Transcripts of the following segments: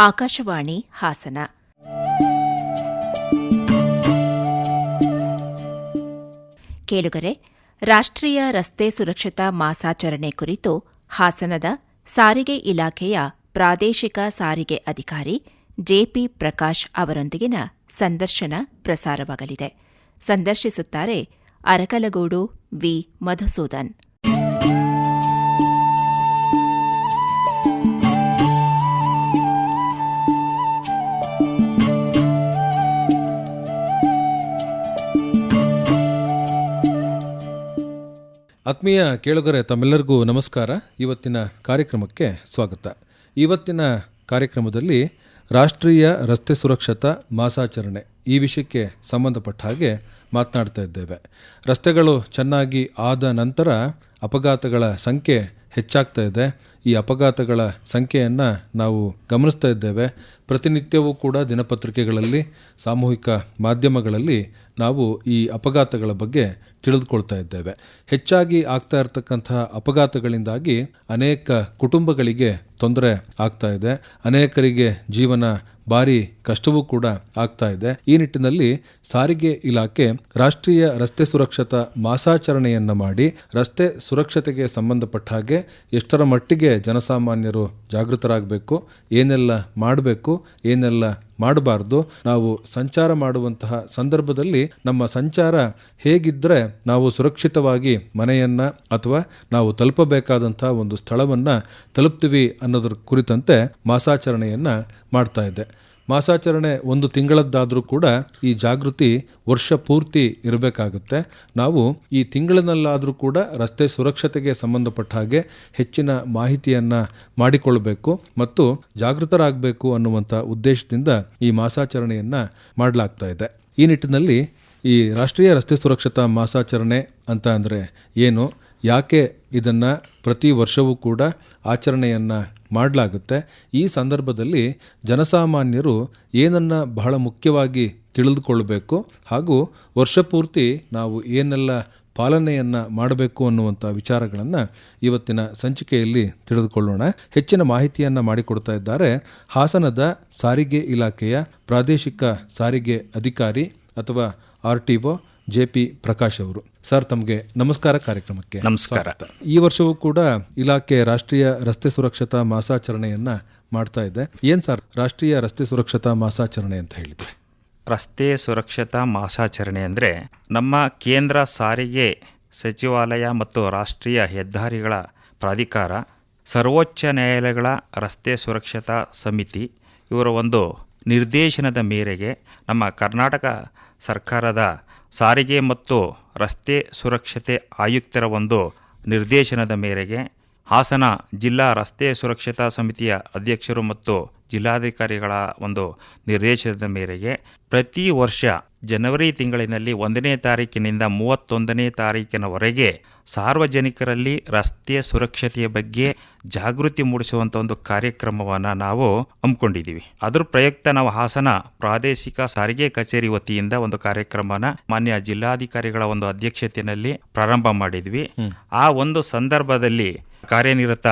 ಆಕಾಶವಾಣಿ ಹಾಸನ. ಕೇಳುಗರೆ, ರಾಷ್ಟ್ರೀಯ ರಸ್ತೆ ಸುರಕ್ಷತಾ ಮಾಸಾಚರಣೆ ಕುರಿತು ಹಾಸನದ ಸಾರಿಗೆ ಇಲಾಖೆಯ ಪ್ರಾದೇಶಿಕ ಸಾರಿಗೆ ಅಧಿಕಾರಿ ಜೆಪಿ ಪ್ರಕಾಶ್ ಅವರೊಂದಿಗಿನ ಸಂದರ್ಶನ ಪ್ರಸಾರವಾಗಲಿದೆ. ಸಂದರ್ಶಿಸುತ್ತಾರೆ ಅರಕಲಗೂಡು ವಿ. ಮಧುಸೂದನ್. ಆತ್ಮೀಯ ಕೇಳುಗರೆ, ತಮ್ಮೆಲ್ಲರಿಗೂ ನಮಸ್ಕಾರ. ಇವತ್ತಿನ ಕಾರ್ಯಕ್ರಮಕ್ಕೆ ಸ್ವಾಗತ. ಇವತ್ತಿನ ಕಾರ್ಯಕ್ರಮದಲ್ಲಿ ರಾಷ್ಟ್ರೀಯ ರಸ್ತೆ ಸುರಕ್ಷತಾ ಮಾಸಾಚರಣೆ ಈ ವಿಷಯಕ್ಕೆ ಸಂಬಂಧಪಟ್ಟ ಹಾಗೆ ಮಾತನಾಡ್ತಾ ಇದ್ದೇವೆ. ರಸ್ತೆಗಳು ಚೆನ್ನಾಗಿ ಆದ ನಂತರ ಅಪಘಾತಗಳ ಸಂಖ್ಯೆ ಹೆಚ್ಚಾಗ್ತಾ ಇದೆ. ಈ ಅಪಘಾತಗಳ ಸಂಖ್ಯೆಯನ್ನು ನಾವು ಗಮನಿಸ್ತಾ ಇದ್ದೇವೆ. ಪ್ರತಿನಿತ್ಯವೂ ಕೂಡ ದಿನಪತ್ರಿಕೆಗಳಲ್ಲಿ, ಸಾಮೂಹಿಕ ಮಾಧ್ಯಮಗಳಲ್ಲಿ ನಾವು ಈ ಅಪಘಾತಗಳ ಬಗ್ಗೆ ತಿಳಿದುಕೊಳ್ತಾ ಇದ್ದೇವೆ. ಹೆಚ್ಚಾಗಿ ಆಗ್ತಾ ಇರತಕ್ಕಂತಹ ಅಪಘಾತಗಳಿಂದಾಗಿ ಅನೇಕ ಕುಟುಂಬಗಳಿಗೆ ತೊಂದರೆ ಆಗ್ತಾ ಇದೆ. ಅನೇಕರಿಗೆ ಜೀವನ ಭಾರಿ ಕಷ್ಟವೂ ಕೂಡ ಆಗ್ತಾ ಇದೆ. ಈ ನಿಟ್ಟಿನಲ್ಲಿ ಸಾರಿಗೆ ಇಲಾಖೆ ರಾಷ್ಟ್ರೀಯ ರಸ್ತೆ ಸುರಕ್ಷತಾ ಮಾಸಾಚರಣೆಯನ್ನು ಮಾಡಿ ರಸ್ತೆ ಸುರಕ್ಷತೆಗೆ ಸಂಬಂಧಪಟ್ಟ ಹಾಗೆ ಎಷ್ಟರ ಮಟ್ಟಿಗೆ ಜನಸಾಮಾನ್ಯರು ಜಾಗೃತರಾಗಬೇಕು, ಏನೆಲ್ಲ ಮಾಡಬೇಕು, ಏನೆಲ್ಲ ಮಾಡಬಾರ್ದು, ನಾವು ಸಂಚಾರ ಮಾಡುವಂತಹ ಸಂದರ್ಭದಲ್ಲಿ ನಮ್ಮ ಸಂಚಾರ ಹೇಗಿದ್ದರೆ ನಾವು ಸುರಕ್ಷಿತವಾಗಿ ಮನೆಯನ್ನು ಅಥವಾ ನಾವು ತಲುಪಬೇಕಾದಂತಹ ಒಂದು ಸ್ಥಳವನ್ನು ತಲುಪ್ತೀವಿ ಅನ್ನೋದ್ರ ಕುರಿತಂತೆ ಮಾಸಾಚರಣೆಯನ್ನು ಮಾಡ್ತಾ ಇದೆ. ಮಾಸಾಚರಣೆ ಒಂದು ತಿಂಗಳದ್ದಾದರೂ ಕೂಡ ಈ ಜಾಗೃತಿ ವರ್ಷ ಪೂರ್ತಿ ಇರಬೇಕಾಗುತ್ತೆ. ನಾವು ಈ ತಿಂಗಳಿನಲ್ಲಾದರೂ ಕೂಡ ರಸ್ತೆ ಸುರಕ್ಷತೆಗೆ ಸಂಬಂಧಪಟ್ಟ ಹಾಗೆ ಹೆಚ್ಚಿನ ಮಾಹಿತಿಯನ್ನು ಮಾಡಿಕೊಳ್ಳಬೇಕು ಮತ್ತು ಜಾಗೃತರಾಗಬೇಕು ಅನ್ನುವಂಥ ಉದ್ದೇಶದಿಂದ ಈ ಮಾಸಾಚರಣೆಯನ್ನು ಮಾಡಲಾಗ್ತಾ ಇದೆ. ಈ ನಿಟ್ಟಿನಲ್ಲಿ ಈ ರಾಷ್ಟ್ರೀಯ ರಸ್ತೆ ಸುರಕ್ಷತಾ ಮಾಸಾಚರಣೆ ಅಂತ ಅಂದರೆ ಏನು, ಯಾಕೆ ಇದನ್ನು ಪ್ರತಿ ವರ್ಷವೂ ಕೂಡ ಆಚರಣೆಯನ್ನು ಮಾಡಲಾಗುತ್ತೆ, ಈ ಸಂದರ್ಭದಲ್ಲಿ ಜನಸಾಮಾನ್ಯರು ಏನನ್ನು ಬಹಳ ಮುಖ್ಯವಾಗಿ ತಿಳಿದುಕೊಳ್ಳಬೇಕು ಹಾಗೂ ವರ್ಷಪೂರ್ತಿ ನಾವು ಏನೆಲ್ಲ ಪಾಲನೆಯನ್ನು ಮಾಡಬೇಕು ಅನ್ನುವಂಥ ವಿಚಾರಗಳನ್ನು ಇವತ್ತಿನ ಸಂಚಿಕೆಯಲ್ಲಿ ತಿಳಿದುಕೊಳ್ಳೋಣ. ಹೆಚ್ಚಿನ ಮಾಹಿತಿಯನ್ನು ಮಾಡಿಕೊಡ್ತಾ ಇದ್ದಾರೆ ಹಾಸನದ ಸಾರಿಗೆ ಇಲಾಖೆಯ ಪ್ರಾದೇಶಿಕ ಸಾರಿಗೆ ಅಧಿಕಾರಿ ಅಥವಾ RTO ಜೆಪಿ ಪ್ರಕಾಶ್ ಅವರು. ಸರ್, ತಮಗೆ ನಮಸ್ಕಾರ. ಕಾರ್ಯಕ್ರಮಕ್ಕೆ ನಮಸ್ಕಾರ. ಈ ವರ್ಷವೂ ಕೂಡ ಇಲಾಖೆ ರಾಷ್ಟ್ರೀಯ ರಸ್ತೆ ಸುರಕ್ಷತಾ ಮಾಸಾಚರಣೆಯನ್ನ ಮಾಡ್ತಾ ಇದೆ. ಏನ್ ಸರ್ ರಾಷ್ಟ್ರೀಯ ರಸ್ತೆ ಸುರಕ್ಷತಾ ಮಾಸಾಚರಣೆ ಅಂತ ಹೇಳಿದ್ರೆ? ರಸ್ತೆ ಸುರಕ್ಷತಾ ಮಾಸಾಚರಣೆ ಅಂದರೆ ನಮ್ಮ ಕೇಂದ್ರ ಸಾರಿಗೆ ಸಚಿವಾಲಯ ಮತ್ತು ರಾಷ್ಟ್ರೀಯ ಹೆದ್ದಾರಿಗಳ ಪ್ರಾಧಿಕಾರ, ಸರ್ವೋಚ್ಚ ನ್ಯಾಯಾಲಯಗಳ ರಸ್ತೆ ಸುರಕ್ಷತಾ ಸಮಿತಿ ಇವರ ಒಂದು ನಿರ್ದೇಶನದ ಮೇರೆಗೆ ನಮ್ಮ ಕರ್ನಾಟಕ ಸರ್ಕಾರದ ಸಾರಿಗೆ ಮತ್ತು ರಸ್ತೆ ಸುರಕ್ಷತೆ ಆಯುಕ್ತರ ಒಂದು ನಿರ್ದೇಶನದ ಮೇರೆಗೆ ಹಾಸನ ಜಿಲ್ಲಾ ರಸ್ತೆ ಸುರಕ್ಷತಾ ಸಮಿತಿಯ ಅಧ್ಯಕ್ಷರು ಮತ್ತು ಜಿಲ್ಲಾಧಿಕಾರಿಗಳ ಒಂದು ನಿರ್ದೇಶನದ ಮೇರೆಗೆ ಪ್ರತಿ ವರ್ಷ ಜನವರಿ ತಿಂಗಳಿನಲ್ಲಿ 1ನೇ ತಾರೀಕಿನಿಂದ 31ನೇ ತಾರೀಕಿನವರೆಗೆ ಸಾರ್ವಜನಿಕರಲ್ಲಿ ರಸ್ತೆ ಸುರಕ್ಷತೆಯ ಬಗ್ಗೆ ಜಾಗೃತಿ ಮೂಡಿಸುವಂಥ ಒಂದು ಕಾರ್ಯಕ್ರಮವನ್ನು ನಾವು ಹಮ್ಮಿಕೊಂಡಿದ್ದೀವಿ. ಅದರ ಪ್ರಯುಕ್ತ ನಾವು ಹಾಸನ ಪ್ರಾದೇಶಿಕ ಸಾರಿಗೆ ಕಚೇರಿ ವತಿಯಿಂದ ಒಂದು ಕಾರ್ಯಕ್ರಮನ ಮಾನ್ಯ ಜಿಲ್ಲಾಧಿಕಾರಿಗಳ ಒಂದು ಅಧ್ಯಕ್ಷತೆಯಲ್ಲಿ ಪ್ರಾರಂಭ ಮಾಡಿದ್ವಿ. ಆ ಒಂದು ಸಂದರ್ಭದಲ್ಲಿ ಕಾರ್ಯನಿರತ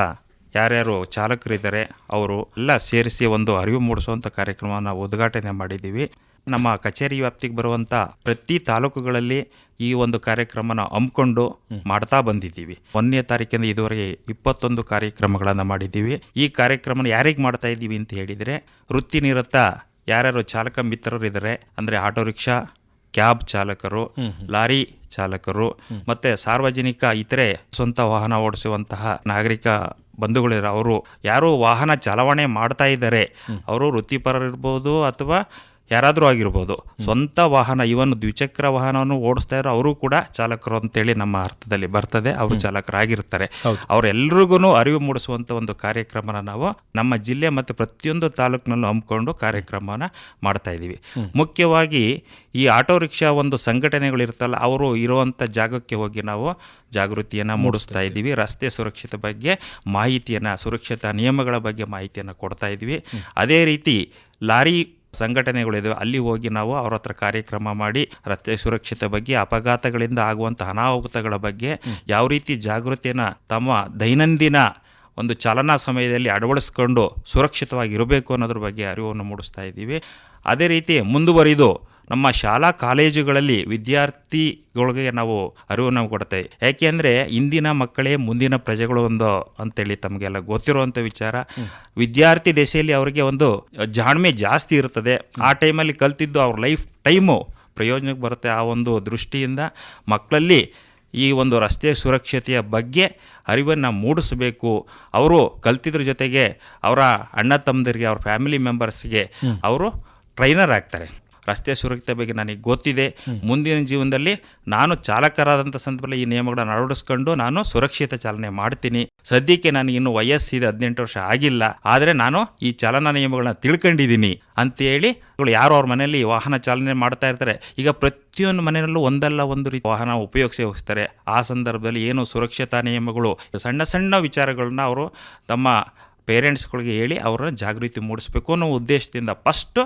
ಯಾರ್ಯಾರು ಚಾಲಕರಿದ್ದಾರೆ ಅವರು ಎಲ್ಲ ಸೇರಿಸಿ ಒಂದು ಅರಿವು ಮೂಡಿಸುವಂಥ ಕಾರ್ಯಕ್ರಮವನ್ನು ಉದ್ಘಾಟನೆ ಮಾಡಿದ್ದೀವಿ. ನಮ್ಮ ಕಚೇರಿ ವ್ಯಾಪ್ತಿಗೆ ಬರುವಂಥ ಪ್ರತಿ ತಾಲೂಕುಗಳಲ್ಲಿ ಈ ಒಂದು ಕಾರ್ಯಕ್ರಮನ ಹಮ್ಮಿಕೊಂಡು ಮಾಡ್ತಾ ಬಂದಿದ್ದೀವಿ. 1ನೇ ತಾರೀಕಿಂದ ಇದುವರೆಗೆ 21 ಕಾರ್ಯಕ್ರಮಗಳನ್ನು ಮಾಡಿದ್ದೀವಿ. ಈ ಕಾರ್ಯಕ್ರಮನ ಯಾರಿಗೆ ಮಾಡ್ತಾ ಇದ್ದೀವಿ ಅಂತ ಹೇಳಿದರೆ, ವೃತ್ತಿನಿರತ ಯಾರ್ಯಾರು ಚಾಲಕ ಮಿತ್ರರು ಇದ್ದಾರೆ ಅಂದರೆ ಆಟೋ ರಿಕ್ಷಾ, ಕ್ಯಾಬ್ ಚಾಲಕರು, ಲಾರಿ ಚಾಲಕರು ಮತ್ತು ಸಾರ್ವಜನಿಕ ಇತರೆ ಸ್ವಂತ ವಾಹನ ಓಡಿಸುವಂತಹ ನಾಗರಿಕ ಬಂಧುಗಳಿರೋ ಅವರು ಯಾರು ವಾಹನ ಚಾಲನೆ ಮಾಡ್ತಾ ಇದ್ದಾರೆ ಅವರು ವೃತ್ತಿಪರರಿರ್ಬೋದು ಅಥವಾ ಯಾರಾದರೂ ಆಗಿರ್ಬೋದು. ಸ್ವಂತ ವಾಹನ ಇವನ್ ದ್ವಿಚಕ್ರ ವಾಹನವನ್ನು ಓಡಿಸ್ತಾ ಇರೋ ಅವರು ಕೂಡ ಚಾಲಕರು ಅಂತೇಳಿ ನಮ್ಮ ಅರ್ಥದಲ್ಲಿ ಬರ್ತದೆ. ಅವರು ಚಾಲಕರಾಗಿರ್ತಾರೆ. ಅವರೆಲ್ಲರಿಗೂ ಅರಿವು ಮೂಡಿಸುವಂಥ ಒಂದು ಕಾರ್ಯಕ್ರಮನ ನಾವು ನಮ್ಮ ಜಿಲ್ಲೆ ಮತ್ತು ಪ್ರತಿಯೊಂದು ತಾಲೂಕಿನಲ್ಲೂ ಹಮ್ಮಿಕೊಂಡು ಕಾರ್ಯಕ್ರಮನ ಮಾಡ್ತಾ ಇದ್ದೀವಿ. ಮುಖ್ಯವಾಗಿ ಈ ಆಟೋ ರಿಕ್ಷಾ ಒಂದು ಸಂಘಟನೆಗಳಿರ್ತಲ್ಲ, ಅವರು ಇರುವಂಥ ಜಾಗಕ್ಕೆ ಹೋಗಿ ನಾವು ಜಾಗೃತಿಯನ್ನು ಮೂಡಿಸ್ತಾ ಇದ್ದೀವಿ. ರಸ್ತೆ ಸುರಕ್ಷತೆ ಬಗ್ಗೆ ಮಾಹಿತಿಯನ್ನು, ಸುರಕ್ಷತಾ ನಿಯಮಗಳ ಬಗ್ಗೆ ಮಾಹಿತಿಯನ್ನು ಕೊಡ್ತಾ ಇದ್ದೀವಿ. ಅದೇ ರೀತಿ ಲಾರಿ ಸಂಘಟನೆಗಳಿವೆ, ಅಲ್ಲಿ ಹೋಗಿ ನಾವು ಅವ್ರ ಹತ್ರ ಕಾರ್ಯಕ್ರಮ ಮಾಡಿ ರಸ್ತೆ ಸುರಕ್ಷತೆ ಬಗ್ಗೆ, ಅಪಘಾತಗಳಿಂದ ಆಗುವಂಥ ಅನಾಹುತಗಳ ಬಗ್ಗೆ ಯಾವ ರೀತಿ ಜಾಗೃತಿಯನ್ನು ತಮ್ಮ ದೈನಂದಿನ ಒಂದು ಚಾಲನಾ ಸಮಯದಲ್ಲಿ ಅಳವಡಿಸ್ಕೊಂಡು ಸುರಕ್ಷಿತವಾಗಿರಬೇಕು ಅನ್ನೋದ್ರ ಬಗ್ಗೆ ಅರಿವನ್ನು ಮೂಡಿಸ್ತಾ ಇದ್ದೀವಿ. ಅದೇ ರೀತಿ ಮುಂದುವರಿದು ನಮ್ಮ ಶಾಲಾ ಕಾಲೇಜುಗಳಲ್ಲಿ ವಿದ್ಯಾರ್ಥಿಗಳಿಗೆ ನಾವು ಅರಿವನ್ನು ಕೊಡ್ತೇವೆ. ಯಾಕೆಂದರೆ ಇಂದಿನ ಮಕ್ಕಳೇ ಮುಂದಿನ ಪ್ರಜೆಗಳು ಅಂತೇಳಿ ತಮಗೆಲ್ಲ ಗೊತ್ತಿರುವಂಥ ವಿಚಾರ. ವಿದ್ಯಾರ್ಥಿ ದೆಸೆಯಲ್ಲಿ ಅವರಿಗೆ ಒಂದು ಜಾಣ್ಮೆ ಜಾಸ್ತಿ ಇರ್ತದೆ. ಆ ಟೈಮಲ್ಲಿ ಕಲ್ತಿದ್ದು ಅವ್ರ ಲೈಫ್ ಟೈಮು ಪ್ರಯೋಜನಕ್ಕೆ ಬರುತ್ತೆ. ಆ ಒಂದು ದೃಷ್ಟಿಯಿಂದ ಮಕ್ಕಳಲ್ಲಿ ಈ ಒಂದು ರಸ್ತೆ ಸುರಕ್ಷತೆಯ ಬಗ್ಗೆ ಅರಿವನ್ನು ಮೂಡಿಸಬೇಕು. ಅವರು ಕಲ್ತಿದ್ರ ಜೊತೆಗೆ ಅವರ ಅಣ್ಣ ತಮ್ಮದರಿಗೆ, ಅವ್ರ ಫ್ಯಾಮಿಲಿ ಮೆಂಬರ್ಸ್ಗೆ ಅವರು ಟ್ರೈನರ್ ಆಗ್ತಾರೆ. ರಸ್ತೆ ಸುರಕ್ಷತೆ ಬಗ್ಗೆ ನನಗೆ ಗೊತ್ತಿದೆ, ಮುಂದಿನ ಜೀವನದಲ್ಲಿ ನಾನು ಚಾಲಕರಾದಂಥ ಸಂದರ್ಭದಲ್ಲಿ ಈ ನಿಯಮಗಳನ್ನು ಅಳವಡಿಸ್ಕೊಂಡು ನಾನು ಸುರಕ್ಷಿತ ಚಾಲನೆ ಮಾಡ್ತೀನಿ. ಸದ್ಯಕ್ಕೆ ನನಗಿನ್ನೂ ವಯಸ್ಸಿದೆ, 18 ವರ್ಷ ಆಗಿಲ್ಲ, ಆದರೆ ನಾನು ಈ ಚಾಲನಾ ನಿಯಮಗಳನ್ನ ತಿಳ್ಕೊಂಡಿದ್ದೀನಿ ಅಂತೇಳಿ ಯಾರು ಅವ್ರ ಮನೆಯಲ್ಲಿ ವಾಹನ ಚಾಲನೆ ಮಾಡ್ತಾ ಇರ್ತಾರೆ. ಈಗ ಪ್ರತಿಯೊಂದು ಮನೆಯಲ್ಲೂ ಒಂದಲ್ಲ ಒಂದು ರೀತಿ ವಾಹನ ಉಪಯೋಗಿಸಿ ಹೋಗ್ತಾರೆ. ಆ ಸಂದರ್ಭದಲ್ಲಿ ಏನು ಸುರಕ್ಷತಾ ನಿಯಮಗಳು, ಸಣ್ಣ ಸಣ್ಣ ವಿಚಾರಗಳನ್ನ ಅವರು ತಮ್ಮ ಪೇರೆಂಟ್ಸ್ಗಳಿಗೆ ಹೇಳಿ ಅವರನ್ನು ಜಾಗೃತಿ ಮೂಡಿಸಬೇಕು ಅನ್ನೋ ಉದ್ದೇಶದಿಂದ ಫಸ್ಟ್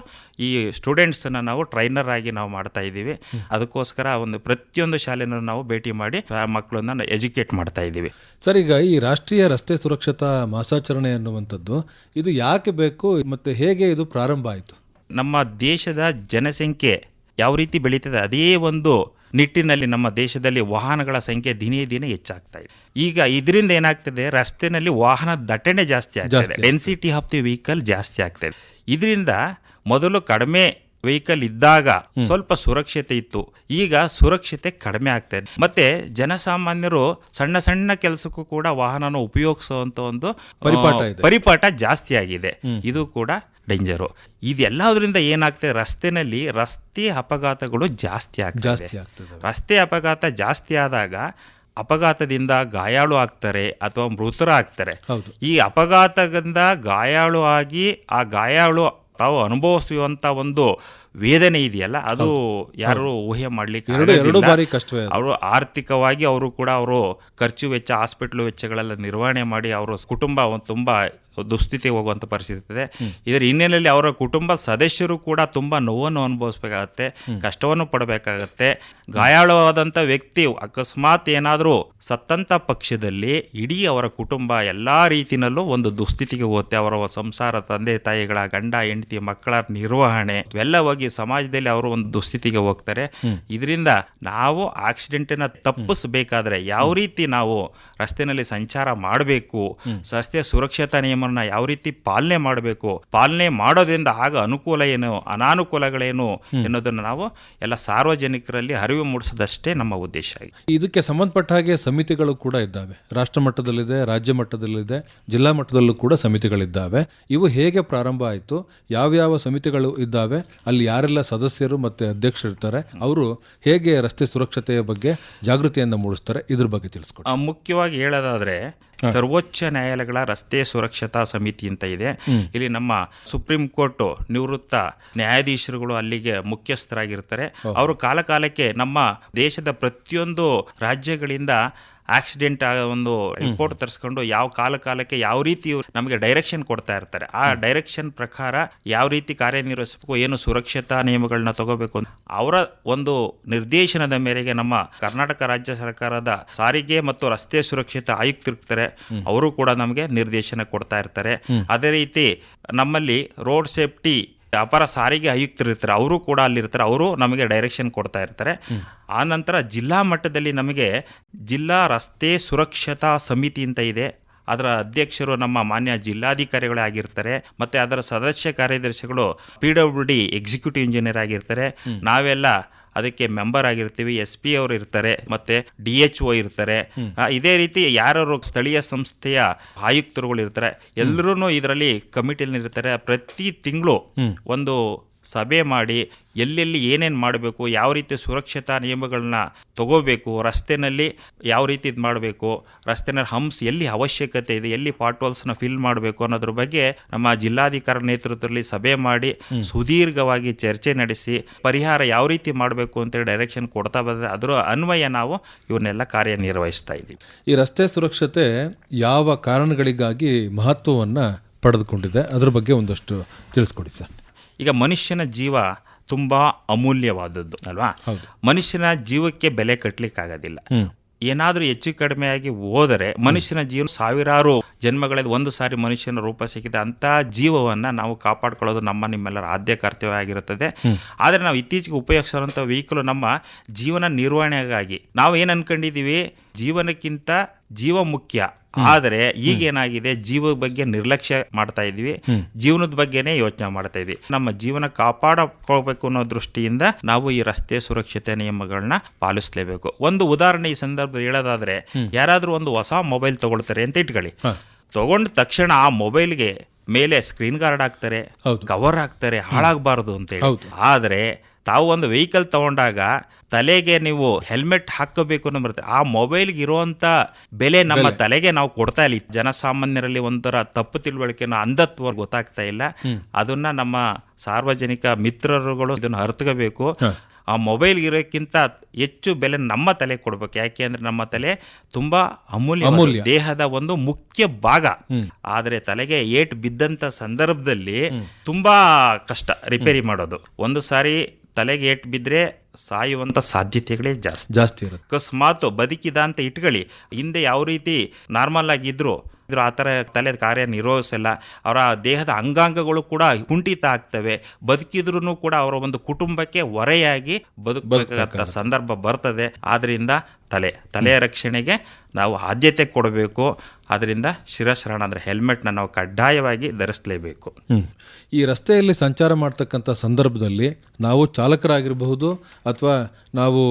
ಈ ಸ್ಟೂಡೆಂಟ್ಸನ್ನು ನಾವು ಟ್ರೈನರ್ ಆಗಿ ನಾವು ಮಾಡ್ತಾ ಇದ್ದೀವಿ. ಅದಕ್ಕೋಸ್ಕರ ಒಂದು ಪ್ರತಿಯೊಂದು ಶಾಲೆಯನ್ನು ನಾವು ಭೇಟಿ ಮಾಡಿ ಮಕ್ಕಳನ್ನ ಎಜುಕೇಟ್ ಮಾಡ್ತಾ ಇದ್ದೀವಿ. ಸರ್, ಈಗ ಈ ರಾಷ್ಟ್ರೀಯ ರಸ್ತೆ ಸುರಕ್ಷತಾ ಮಾಸಾಚರಣೆ ಅನ್ನುವಂಥದ್ದು ಇದು ಯಾಕೆ ಬೇಕು ಮತ್ತು ಹೇಗೆ ಇದು ಪ್ರಾರಂಭ ಆಯಿತು? ನಮ್ಮ ದೇಶದ ಜನಸಂಖ್ಯೆ ಯಾವ ರೀತಿ ಬೆಳೀತದೆ ಅದೇ ಒಂದು ನಿಟ್ಟಿನಲ್ಲಿ ನಮ್ಮ ದೇಶದಲ್ಲಿ ವಾಹನಗಳ ಸಂಖ್ಯೆ ದಿನೇ ದಿನೇ ಹೆಚ್ಚಾಗ್ತಾ ಇದೆ. ಈಗ ಇದರಿಂದ ಏನಾಗ್ತದೆ, ರಸ್ತೆಯಲ್ಲಿ ವಾಹನ ದಟ್ಟಣೆ ಜಾಸ್ತಿ ಆಗ್ತದೆ, ಡೆನ್ಸಿಟಿ ಆಫ್ ದಿ ವೆಹಿಕಲ್ ಜಾಸ್ತಿ ಆಗ್ತದೆ. ಇದರಿಂದ ಮೊದಲು ಕಡಿಮೆ ವೆಹಿಕಲ್ ಇದ್ದಾಗ ಸ್ವಲ್ಪ ಸುರಕ್ಷತೆ ಇತ್ತು, ಈಗ ಸುರಕ್ಷತೆ ಕಡಿಮೆ ಆಗ್ತದೆ. ಮತ್ತೆ ಜನಸಾಮಾನ್ಯರು ಸಣ್ಣ ಸಣ್ಣ ಕೆಲಸಕ್ಕೂ ಕೂಡ ವಾಹನನ ಉಪಯೋಗಿಸುವಂತ ಒಂದು ಪರಿಪಾಠ ಜಾಸ್ತಿ ಆಗಿದೆ. ಇದು ಕೂಡ ಡೇಂಜರು. ಇದೆಲ್ಲದರಿಂದ ಏನಾಗ್ತದೆ, ರಸ್ತೆ ಅಪಘಾತಗಳು ಜಾಸ್ತಿ ಆಗ್ತದೆ. ರಸ್ತೆ ಅಪಘಾತ ಜಾಸ್ತಿ ಆದಾಗ ಅಪಘಾತದಿಂದ ಗಾಯಾಳು ಆಗ್ತಾರೆ ಅಥವಾ ಮೃತರಾಗ್ತಾರೆ. ಈ ಅಪಘಾತದಿಂದ ಗಾಯಾಳು ಆಗಿ ಆ ಗಾಯಾಳು ತಾವು ಅನುಭವಿಸುವಂತ ಒಂದು ವೇದನೆ ಇದೆಯಲ್ಲ, ಅದು ಯಾರು ಊಹೆ ಮಾಡ್ಲಿಕ್ಕೆ ಅವರು ಆರ್ಥಿಕವಾಗಿ ಅವರು ಕೂಡ ಅವರು ಖರ್ಚು ವೆಚ್ಚ, ಹಾಸ್ಪಿಟ್ಲ್ ವೆಚ್ಚಗಳೆಲ್ಲ ನಿರ್ವಹಣೆ ಮಾಡಿ ಅವರ ಕುಟುಂಬ ತುಂಬಾ ದುಸ್ಥಿತಿ ಹೋಗುವಂಥ ಪರಿಸ್ಥಿತಿ ಇದೆ. ಇದರ ಹಿನ್ನೆಲೆಯಲ್ಲಿ ಅವರ ಕುಟುಂಬ ಸದಸ್ಯರು ಕೂಡ ತುಂಬ ನೋವನ್ನು ಅನುಭವಿಸ್ಬೇಕಾಗತ್ತೆ, ಕಷ್ಟವನ್ನು ಪಡಬೇಕಾಗತ್ತೆ. ಗಾಯಾಳವಾದಂಥ ವ್ಯಕ್ತಿ ಅಕಸ್ಮಾತ್ ಏನಾದರೂ ಸತ್ತಂಥ ಪಕ್ಷದಲ್ಲಿ ಇಡೀ ಅವರ ಕುಟುಂಬ ಎಲ್ಲ ರೀತಿಯಲ್ಲೂ ಒಂದು ದುಸ್ಥಿತಿಗೆ ಹೋಗುತ್ತೆ. ಅವರ ಸಂಸಾರ, ತಂದೆ ತಾಯಿಗಳ, ಗಂಡ ಹೆಂಡತಿ, ಮಕ್ಕಳ ನಿರ್ವಹಣೆ ಇವೆಲ್ಲವಾಗಿ ಸಮಾಜದಲ್ಲಿ ಅವರು ಒಂದು ದುಸ್ಥಿತಿಗೆ ಹೋಗ್ತಾರೆ. ಇದರಿಂದ ನಾವು ಆಕ್ಸಿಡೆಂಟನ್ನು ತಪ್ಪಿಸಬೇಕಾದ್ರೆ ಯಾವ ರೀತಿ ನಾವು ರಸ್ತೆಯಲ್ಲಿ ಸಂಚಾರ ಮಾಡಬೇಕು, ರಸ್ತೆ ಸುರಕ್ಷತಾ ನಿಯಮನ ಯಾವ ರೀತಿ ಪಾಲನೆ ಮಾಡಬೇಕು, ಪಾಲನೆ ಮಾಡೋದ್ರಿಂದ ಆಗ ಅನುಕೂಲ ಏನು, ಅನಾನುಕೂಲಗಳೇನು ಎನ್ನುವುದನ್ನು ನಾವು ಎಲ್ಲ ಸಾರ್ವಜನಿಕರಲ್ಲಿ ಅರಿವು ಮೂಡಿಸೋದಷ್ಟೇ ನಮ್ಮ ಉದ್ದೇಶ. ಇದಕ್ಕೆ ಸಂಬಂಧಪಟ್ಟ ಹಾಗೆ ಸಮಿತಿಗಳು ಕೂಡ ಇದ್ದಾವೆ. ರಾಷ್ಟ್ರ ಮಟ್ಟದಲ್ಲಿದೆ, ರಾಜ್ಯ ಮಟ್ಟದಲ್ಲಿದೆ, ಜಿಲ್ಲಾ ಮಟ್ಟದಲ್ಲೂ ಕೂಡ ಸಮಿತಿಗಳಿದ್ದಾವೆ. ಇವು ಹೇಗೆ ಪ್ರಾರಂಭ ಆಯಿತು, ಯಾವ್ಯಾವ ಸಮಿತಿಗಳು ಇದ್ದಾವೆ, ಅಲ್ಲಿ ಯಾರೆಲ್ಲ ಸದಸ್ಯರು ಮತ್ತೆ ಅಧ್ಯಕ್ಷರು ಇರ್ತಾರೆ, ಅವರು ಹೇಗೆ ರಸ್ತೆ ಸುರಕ್ಷತೆಯ ಬಗ್ಗೆ ಜಾಗೃತಿಯನ್ನು ಮೂಡಿಸ್ತಾರೆ, ಇದ್ರ ಬಗ್ಗೆ ತಿಳಿಸ್ಕೊಡಿ. ಮುಖ್ಯವಾಗಿ ಹೇಳೋದಾದ್ರೆ ಸರ್ವೋಚ್ಚ ನ್ಯಾಯಾಲಯಗಳ ರಸ್ತೆ ಸುರಕ್ಷತಾ ಸಮಿತಿ ಅಂತ ಇದೆ. ಇಲ್ಲಿ ನಮ್ಮ ಸುಪ್ರೀಂ ಕೋರ್ಟ್ ನಿವೃತ್ತ ನ್ಯಾಯಾಧೀಶರುಗಳು ಅಲ್ಲಿಗೆ ಮುಖ್ಯಸ್ಥರಾಗಿರ್ತಾರೆ. ಅವರು ಕಾಲಕಾಲಕ್ಕೆ ನಮ್ಮ ದೇಶದ ಪ್ರತಿಯೊಂದು ರಾಜ್ಯಗಳಿಂದ ಆಕ್ಸಿಡೆಂಟ್ ಒಂದು ರಿಪೋರ್ಟ್ ತರಿಸ್ಕೊಂಡು ಯಾವ ಕಾಲಕ್ಕೆ ಯಾವ ರೀತಿ ನಮಗೆ ಡೈರೆಕ್ಷನ್ ಕೊಡ್ತಾ ಇರ್ತಾರೆ. ಆ ಡೈರೆಕ್ಷನ್ ಪ್ರಕಾರ ಯಾವ ರೀತಿ ಕಾರ್ಯನಿರ್ವಹಿಸಬೇಕು, ಏನು ಸುರಕ್ಷತಾ ನಿಯಮಗಳನ್ನ ತಗೋಬೇಕು ಅಂತ ಅವರ ಒಂದು ನಿರ್ದೇಶನದ ಮೇರೆಗೆ ನಮ್ಮ ಕರ್ನಾಟಕ ರಾಜ್ಯ ಸರ್ಕಾರದ ಸಾರಿಗೆ ಮತ್ತು ರಸ್ತೆ ಸುರಕ್ಷತಾ ಆಯುಕ್ತರಿರ್ತಾರೆ, ಅವರು ಕೂಡ ನಮಗೆ ನಿರ್ದೇಶನ ಕೊಡ್ತಾ ಇರ್ತಾರೆ. ಅದೇ ರೀತಿ ನಮ್ಮಲ್ಲಿ ರೋಡ್ ಸೇಫ್ಟಿ ಅಪರ ಸಾರಿಗೆ ಆಯುಕ್ತರಿರ್ತಾರೆ, ಅವರು ಕೂಡ ಅಲ್ಲಿರ್ತಾರೆ, ಅವರು ನಮಗೆ ಡೈರೆಕ್ಷನ್ ಕೊಡ್ತಾ ಇರ್ತಾರೆ. ಆ ನಂತರ ಜಿಲ್ಲಾ ಮಟ್ಟದಲ್ಲಿ ನಮಗೆ ಜಿಲ್ಲಾ ರಸ್ತೆ ಸುರಕ್ಷತಾ ಸಮಿತಿ ಅಂತ ಇದೆ. ಅದರ ಅಧ್ಯಕ್ಷರು ನಮ್ಮ ಮಾನ್ಯ ಜಿಲ್ಲಾಧಿಕಾರಿಗಳೇ ಆಗಿರ್ತಾರೆ. ಮತ್ತು ಅದರ ಸದಸ್ಯ ಕಾರ್ಯದರ್ಶಿಗಳು PWD ಎಕ್ಸಿಕ್ಯೂಟಿವ್ ಇಂಜಿನಿಯರ್ ಆಗಿರ್ತಾರೆ. ನಾವೆಲ್ಲ ಅದಕ್ಕೆ ಮೆಂಬರ್ ಆಗಿರ್ತೀವಿ. SP ಅವರು ಇರ್ತಾರೆ, ಮತ್ತೆ DHO ಇರ್ತಾರೆ. ಇದೇ ರೀತಿ ಯಾರು ಸ್ಥಳೀಯ ಸಂಸ್ಥೆಯ ಆಯುಕ್ತರುಗಳು ಇರ್ತಾರೆ, ಎಲ್ಲರೂ ಇದರಲ್ಲಿ ಕಮಿಟಿಯಲ್ಲಿ ಇರ್ತಾರೆ. ಪ್ರತಿ ತಿಂಗಳು ಒಂದು ಸಭೆ ಮಾಡಿ ಎಲ್ಲೆಲ್ಲಿ ಏನೇನು ಮಾಡಬೇಕು, ಯಾವ ರೀತಿ ಸುರಕ್ಷತಾ ನಿಯಮಗಳನ್ನ ತಗೋಬೇಕು, ರಸ್ತೆಯಲ್ಲಿ ಯಾವ ರೀತಿ ಇದು ಮಾಡಬೇಕು, ರಸ್ತೆನಲ್ಲಿ ಹಂಪ್ಸ್ ಎಲ್ಲಿ ಅವಶ್ಯಕತೆ ಇದೆ, ಎಲ್ಲಿ ಪಾಟ್ಹೋಲ್ಸ್ನ ಫಿಲ್ ಮಾಡಬೇಕು ಅನ್ನೋದ್ರ ಬಗ್ಗೆ ನಮ್ಮ ಜಿಲ್ಲಾಧಿಕಾರಿ ನೇತೃತ್ವದಲ್ಲಿ ಸಭೆ ಮಾಡಿ ಸುದೀರ್ಘವಾಗಿ ಚರ್ಚೆ ನಡೆಸಿ ಪರಿಹಾರ ಯಾವ ರೀತಿ ಮಾಡಬೇಕು ಅಂತೇಳಿ ಡೈರೆಕ್ಷನ್ ಕೊಡ್ತಾ ಬಂದರೆ ಅದರ ಅನ್ವಯ ನಾವು ಇವನ್ನೆಲ್ಲ ಕಾರ್ಯನಿರ್ವಹಿಸ್ತಾ ಇದ್ದೀವಿ. ಈ ರಸ್ತೆ ಸುರಕ್ಷತೆ ಯಾವ ಕಾರಣಗಳಿಗಾಗಿ ಮಹತ್ವವನ್ನು ಪಡೆದುಕೊಂಡಿದೆ, ಅದ್ರ ಬಗ್ಗೆ ಒಂದಷ್ಟು ತಿಳಿಸ್ಕೊಡಿ ಸರ್. ಈಗ ಮನುಷ್ಯನ ಜೀವ ತುಂಬ ಅಮೂಲ್ಯವಾದದ್ದು ಅಲ್ವಾ? ಮನುಷ್ಯನ ಜೀವಕ್ಕೆ ಬೆಲೆ ಕಟ್ಟಲಿಕ್ಕಾಗೋದಿಲ್ಲ. ಏನಾದರೂ ಹೆಚ್ಚು ಕಡಿಮೆಯಾಗಿ ಹೋದರೆ ಮನುಷ್ಯನ ಜೀವನ ಸಾವಿರಾರು ಜನ್ಮಗಳಲ್ಲಿ ಒಂದು ಸಾರಿ ಮನುಷ್ಯನ ರೂಪ ಸಿಕ್ಕಿದೆ ಅಂತ ಜೀವವನ್ನ ನಾವು ಕಾಪಾಡ್ಕೊಳ್ಳೋದು ನಮ್ಮ ನಿಮ್ಮೆಲ್ಲರ ಆದ್ಯ ಕರ್ತವ್ಯ ಆಗಿರುತ್ತದೆ. ಆದರೆ ನಾವು ಇತ್ತೀಚೆಗೆ ಉಪಯೋಗಿಸುವಂಥ ವೆಹಿಕಲ್ ನಮ್ಮ ಜೀವನ ನಿರ್ವಹಣೆಗಾಗಿ ನಾವು ಏನು ಅನ್ಕೊಂಡಿದೀವಿ, ಜೀವನಕ್ಕಿಂತ ಜೀವ ಮುಖ್ಯ. ಆದರೆ ಈಗೇನಾಗಿದೆ, ಜೀವದ ಬಗ್ಗೆ ನಿರ್ಲಕ್ಷ್ಯ ಮಾಡ್ತಾ ಇದೀವಿ, ಜೀವನದ ಬಗ್ಗೆನೇ ಯೋಚನೆ ಮಾಡ್ತಾ ಇದೀವಿ. ನಮ್ಮ ಜೀವನ ಕಾಪಾಡಿಕೊಳ್ಬೇಕು ಅನ್ನೋ ದೃಷ್ಟಿಯಿಂದ ನಾವು ಈ ರಸ್ತೆ ಸುರಕ್ಷತೆ ನಿಯಮಗಳನ್ನ ಪಾಲಿಸಲೇಬೇಕು. ಒಂದು ಉದಾಹರಣೆ ಈ ಸಂದರ್ಭದಲ್ಲಿ ಹೇಳೋದಾದ್ರೆ, ಯಾರಾದ್ರೂ ಒಂದು ಹೊಸ ಮೊಬೈಲ್ ತಗೊಳ್ತಾರೆ ಅಂತ ಇಟ್ಕೊಳ್ಳಿ. ತಗೊಂಡ ತಕ್ಷಣ ಆ ಮೊಬೈಲ್ಗೆ ಮೇಲೆ ಸ್ಕ್ರೀನ್ ಗಾರ್ಡ್ ಹಾಕ್ತಾರೆ, ಕವರ್ ಹಾಕ್ತಾರೆ, ಹಾಳಾಗಬಾರದು ಅಂತೇಳಿ. ಆದರೆ ತಾವು ಒಂದು ವೆಹಿಕಲ್ ತಗೊಂಡಾಗ ತಲೆಗೆ ನೀವು ಹೆಲ್ಮೆಟ್ ಹಾಕಬೇಕು ಅನ್ನೋ ಬರುತ್ತೆ. ಆ ಮೊಬೈಲ್ಗೆ ಇರುವಂತ ಬೆಲೆ ನಮ್ಮ ತಲೆಗೆ ನಾವು ಕೊಡ್ತಾ ಇಲ್ಲ. ಜನಸಾಮಾನ್ಯರಲ್ಲಿ ಒಂಥರ ತಪ್ಪು ತಿಳುವಳಿಕೆನ ಅಂಧತ್ವ ಗೊತ್ತಾಗ್ತಾ ಇಲ್ಲ. ಅದನ್ನ ನಮ್ಮ ಸಾರ್ವಜನಿಕ ಮಿತ್ರರುಗಳು ಇದನ್ನು ಅರ್ಥಕೋಬೇಕು. ಆ ಮೊಬೈಲ್ ಇರೋಕ್ಕಿಂತ ಹೆಚ್ಚು ಬೆಲೆ ನಮ್ಮ ತಲೆ ಕೊಡ್ಬೇಕು. ಯಾಕೆ ಅಂದ್ರೆ ನಮ್ಮ ತಲೆ ತುಂಬಾ ಅಮೂಲ್ಯ, ದೇಹದ ಒಂದು ಮುಖ್ಯ ಭಾಗ. ಆದ್ರೆ ತಲೆಗೆ ಏಟು ಬಿದ್ದಂತ ಸಂದರ್ಭದಲ್ಲಿ ತುಂಬಾ ಕಷ್ಟ ರಿಪೇರಿ ಮಾಡೋದು. ಒಂದು ಸಾರಿ ತಲೆಗೆ ಏಟು ಬಿದ್ದರೆ ಸಾಯುವಂಥ ಸಾಧ್ಯತೆಗಳೇ ಜಾಸ್ತಿ ಇರುತ್ತೆ. ಅಕಸ್ಮಾತ್ ಬದುಕಿದ ಅಂತ ಇಟ್ಕೊಳ್ಳಿ, ಹಿಂದೆ ಯಾವ ರೀತಿ ನಾರ್ಮಲ್ ಆಗಿದ್ರು ಆ ಥರ ತಲೆ ಕಾರ್ಯ ನಿರ್ವಹಿಸಲ್ಲ. ಅವರ ದೇಹದ ಅಂಗಾಂಗಗಳು ಕೂಡ ಕುಂಠಿತ ಆಗ್ತವೆ. ಬದುಕಿದ್ರೂ ಕೂಡ ಅವರ ಒಂದು ಕುಟುಂಬಕ್ಕೆ ಹೊರೆಯಾಗಿ ಬದುಕಬೇಕಾದ ಸಂದರ್ಭ ಬರ್ತದೆ. ಆದ್ರಿಂದ ತಲೆಯ ರಕ್ಷಣೆಗೆ ನಾವು ಆದ್ಯತೆ ಕೊಡಬೇಕು. ಅದರಿಂದ ಶಿರಸ್ತ್ರಾಣ ಅಂದರೆ ಹೆಲ್ಮೆಟ್ನ ನಾವು ಕಡ್ಡಾಯವಾಗಿ ಧರಿಸಲೇಬೇಕು. ಈ ರಸ್ತೆಯಲ್ಲಿ ಸಂಚಾರ ಮಾಡ್ತಕ್ಕಂಥ ಸಂದರ್ಭದಲ್ಲಿ ನಾವು ಚಾಲಕರಾಗಿರಬಹುದು, ಅಥವಾ ನಾವು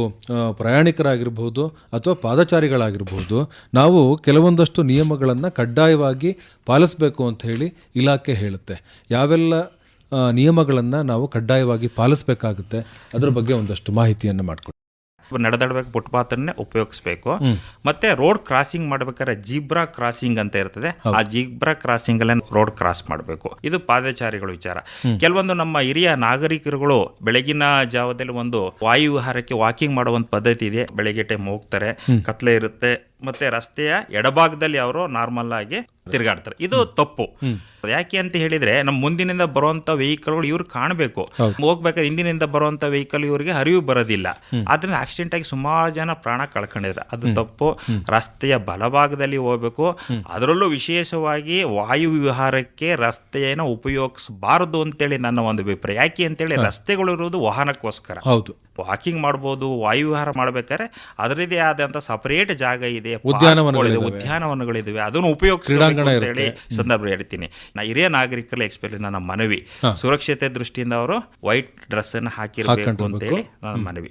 ಪ್ರಯಾಣಿಕರಾಗಿರ್ಬೋದು, ಅಥವಾ ಪಾದಚಾರಿಗಳಾಗಿರ್ಬೋದು, ನಾವು ಕೆಲವೊಂದಷ್ಟು ನಿಯಮಗಳನ್ನು ಕಡ್ಡಾಯವಾಗಿ ಪಾಲಿಸಬೇಕು ಅಂತ ಹೇಳಿ ಇಲಾಖೆ ಹೇಳುತ್ತೆ. ಯಾವೆಲ್ಲ ನಿಯಮಗಳನ್ನು ನಾವು ಕಡ್ಡಾಯವಾಗಿ ಪಾಲಿಸಬೇಕಾಗುತ್ತೆ, ಅದರ ಬಗ್ಗೆ ಒಂದಷ್ಟು ಮಾಹಿತಿಯನ್ನು ಮಾಡಿಕೊಡಿ. ನಡೆದಾಡಬೇಕು, ಫುಟ್ಪಾತನ್ನೇ ಉಪಯೋಗಿಸಬೇಕು. ಮತ್ತೆ ರೋಡ್ ಕ್ರಾಸಿಂಗ್ ಮಾಡ್ಬೇಕಾದ್ರೆ ಜೀಬ್ರಾ ಕ್ರಾಸಿಂಗ್ ಅಂತ ಇರ್ತದೆ. ಆ ಜೀಬ್ರಾ ಕ್ರಾಸಿಂಗ್ ಅಲ್ಲೇ ರೋಡ್ ಕ್ರಾಸ್ ಮಾಡಬೇಕು. ಇದು ಪಾದಚಾರಿಗಳ ವಿಚಾರ. ಕೆಲವೊಂದು ನಮ್ಮ ಹಿರಿಯ ನಾಗರಿಕರುಗಳು ಬೆಳಗಿನ ಜಾವದಲ್ಲಿ ಒಂದು ವಾಯು ವಿಹಾರಕ್ಕೆ ವಾಕಿಂಗ್ ಮಾಡೋ ಒಂದು ಪದ್ಧತಿ ಇದೆ. ಬೆಳಗ್ಗೆ ಟೈಮ್ ಹೋಗ್ತಾರೆ, ಕತ್ಲೆ ಇರುತ್ತೆ, ಮತ್ತೆ ರಸ್ತೆಯ ಎಡಭಾಗದಲ್ಲಿ ಅವರು ನಾರ್ಮಲ್ ಆಗಿ ತಿರುಗಾಡ್ತಾರೆ. ಇದು ತಪ್ಪು. ಯಾಕೆ ಅಂತ ಹೇಳಿದ್ರೆ, ನಮ್ಮ ಮುಂದಿನಿಂದ ಬರುವಂತ ವೆಹಿಕಲ್ಗಳು ಇವ್ರು ಕಾಣಬೇಕು. ಹೋಗ್ಬೇಕಾದ್ರೆ ಹಿಂದಿನಿಂದ ಬರುವಂತ ವೆಹಿಕಲ್ ಇವರಿಗೆ ಅರಿವು ಬರೋದಿಲ್ಲ. ಆದ್ರಿಂದ ಆಕ್ಸಿಡೆಂಟ್ ಆಗಿ ಸುಮಾರು ಜನ ಪ್ರಾಣ ಕಳ್ಕೊಂಡಿದ್ದಾರೆ. ಅದು ತಪ್ಪು. ರಸ್ತೆಯ ಬಲಭಾಗದಲ್ಲಿ ಹೋಗ್ಬೇಕು. ಅದರಲ್ಲೂ ವಿಶೇಷವಾಗಿ ವಾಯು ವಿಹಾರಕ್ಕೆ ರಸ್ತೆಯನ್ನು ಉಪಯೋಗಿಸಬಾರದು ಅಂತೇಳಿ ನನ್ನ ಒಂದು ಅಭಿಪ್ರಾಯ. ಯಾಕೆ ಅಂತೇಳಿ, ರಸ್ತೆಗಳು ಇರುವುದು ವಾಹನಕ್ಕೋಸ್ಕರ. ಹೌದು, ವಾಕಿಂಗ್ ಮಾಡ್ಬೋದು, ವಾಯು ವಿಹಾರ ಮಾಡ್ಬೇಕಾದ್ರೆ ಅದರದೇ ಆದಂತ ಸಪರೇಟ್ ಜಾಗ ಇದೆ, ಉದ್ಯಾನವನಗಳಿವೆ, ಅದನ್ನು ಉಪಯೋಗಿಸಿ ಸಂದರ್ಭ ಹೇಳ್ತೀನಿ. ನಾ ಹಿರಿಯ ನಾಗರಿಕರ ಎಕ್ಸ್ಪೆಕ್ಟ್ ನನ್ನ ಮನವಿ, ಸುರಕ್ಷತೆ ದೃಷ್ಟಿಯಿಂದ ಅವರು ವೈಟ್ ಡ್ರೆಸ್ ಅನ್ನು ಹಾಕಿರ್ಬೇಕು ಅಂತೇಳಿ ನನ್ನ ಮನವಿ.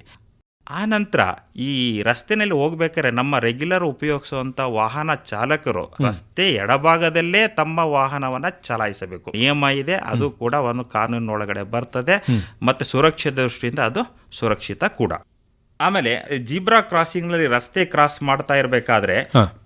ಆ ನಂತರ ಈ ರಸ್ತೆನಲ್ಲಿ ಹೋಗ್ಬೇಕಾದ್ರೆ ನಮ್ಮ ರೆಗ್ಯುಲರ್ ಉಪಯೋಗಿಸುವಂತ ವಾಹನ ಚಾಲಕರು ರಸ್ತೆ ಎಡಭಾಗದಲ್ಲೇ ತಮ್ಮ ವಾಹನವನ್ನ ಚಲಾಯಿಸಬೇಕು. ನಿಯಮ ಇದೆ, ಅದು ಕೂಡ ಒಂದು ಕಾನೂನಿನೊಳಗಡೆ ಬರ್ತದೆ. ಮತ್ತೆ ಸುರಕ್ಷತೆ ದೃಷ್ಟಿಯಿಂದ ಅದು ಸುರಕ್ಷಿತ ಕೂಡ. ಆಮೇಲೆ ಜೀಬ್ರಾ ಕ್ರಾಸಿಂಗ್ ನಲ್ಲಿ ರಸ್ತೆ ಕ್ರಾಸ್ ಮಾಡ್ತಾ ಇರಬೇಕಾದ್ರೆ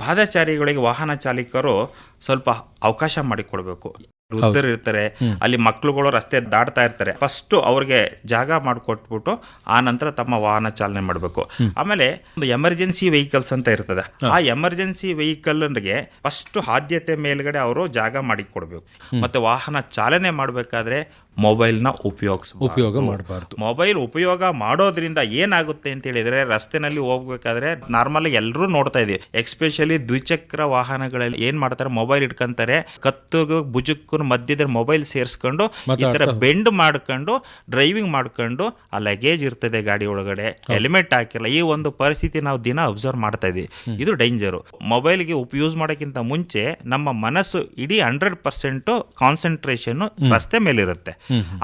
ಪಾದಚಾರಿಗಳಿಗೆ ವಾಹನ ಚಾಲಕರು ಸ್ವಲ್ಪ ಅವಕಾಶ ಮಾಡಿಕೊಡ್ಬೇಕು. ವೃದ್ಧರು ಇರ್ತಾರೆ, ಅಲ್ಲಿ ಮಕ್ಕಳುಗಳು ರಸ್ತೆ ದಾಟ್ತಾ ಇರ್ತಾರೆ. ಫಸ್ಟ್ ಅವ್ರಿಗೆ ಜಾಗ ಮಾಡಿಕೊಟ್ಬಿಟ್ಟು ಆ ನಂತರ ತಮ್ಮ ವಾಹನ ಚಾಲನೆ ಮಾಡಬೇಕು. ಆಮೇಲೆ ಒಂದು ಎಮರ್ಜೆನ್ಸಿ ವೆಹಿಕಲ್ಸ್ ಅಂತ ಇರ್ತದೆ. ಆ ಎಮರ್ಜೆನ್ಸಿ ವೆಹಿಕಲ್ಗೆ ಫಸ್ಟ್ ಆದ್ಯತೆ ಮೇಲ್ಗಡೆ ಅವರು ಜಾಗ ಮಾಡಿಕೊಡ್ಬೇಕು. ಮತ್ತೆ ವಾಹನ ಚಾಲನೆ ಮಾಡಬೇಕಾದ್ರೆ ಮೊಬೈಲ್ನ ಉಪಯೋಗ ಮಾಡಬಾರ್ದು. ಮೊಬೈಲ್ ಉಪಯೋಗ ಮಾಡೋದ್ರಿಂದ ಏನಾಗುತ್ತೆ ಅಂತ ಹೇಳಿದ್ರೆ, ರಸ್ತೆನಲ್ಲಿ ಹೋಗ್ಬೇಕಾದ್ರೆ ನಾರ್ಮಲ್ ಎಲ್ಲರೂ ನೋಡ್ತಾ ಇದೀವಿ, ಎಕ್ಸ್ಪೆಷಲಿ ದ್ವಿಚಕ್ರ ವಾಹನಗಳಲ್ಲಿ ಏನ್ ಮಾಡ್ತಾರೆ, ಮೊಬೈಲ್ ಇಟ್ಕೊಂತಾರೆ, ಕತ್ತು ಭುಜಕ್ಕೂ ಮಧ್ಯದ ಮೊಬೈಲ್ ಸೇರಿಸ್ಕೊಂಡು ಈ ತರ ಬೆಂಡ್ ಮಾಡ್ಕೊಂಡು ಡ್ರೈವಿಂಗ್ ಮಾಡ್ಕೊಂಡು, ಆ ಲಗೇಜ್ ಇರ್ತದೆ ಗಾಡಿ ಒಳಗಡೆ, ಹೆಲ್ಮೆಟ್ ಹಾಕಿಲ್ಲ. ಈ ಒಂದು ಪರಿಸ್ಥಿತಿ ನಾವು ದಿನ ಅಬ್ಸರ್ವ್ ಮಾಡ್ತಾ ಇದೀವಿ. ಇದು ಡೇಂಜರು. ಮೊಬೈಲ್ಗೆ ಯೂಸ್ ಮಾಡೋಕ್ಕಿಂತ ಮುಂಚೆ ನಮ್ಮ ಮನಸ್ಸು ಇಡೀ 100% ಕಾನ್ಸಂಟ್ರೇಷನ್ ರಸ್ತೆ ಮೇಲೆ ಇರುತ್ತೆ.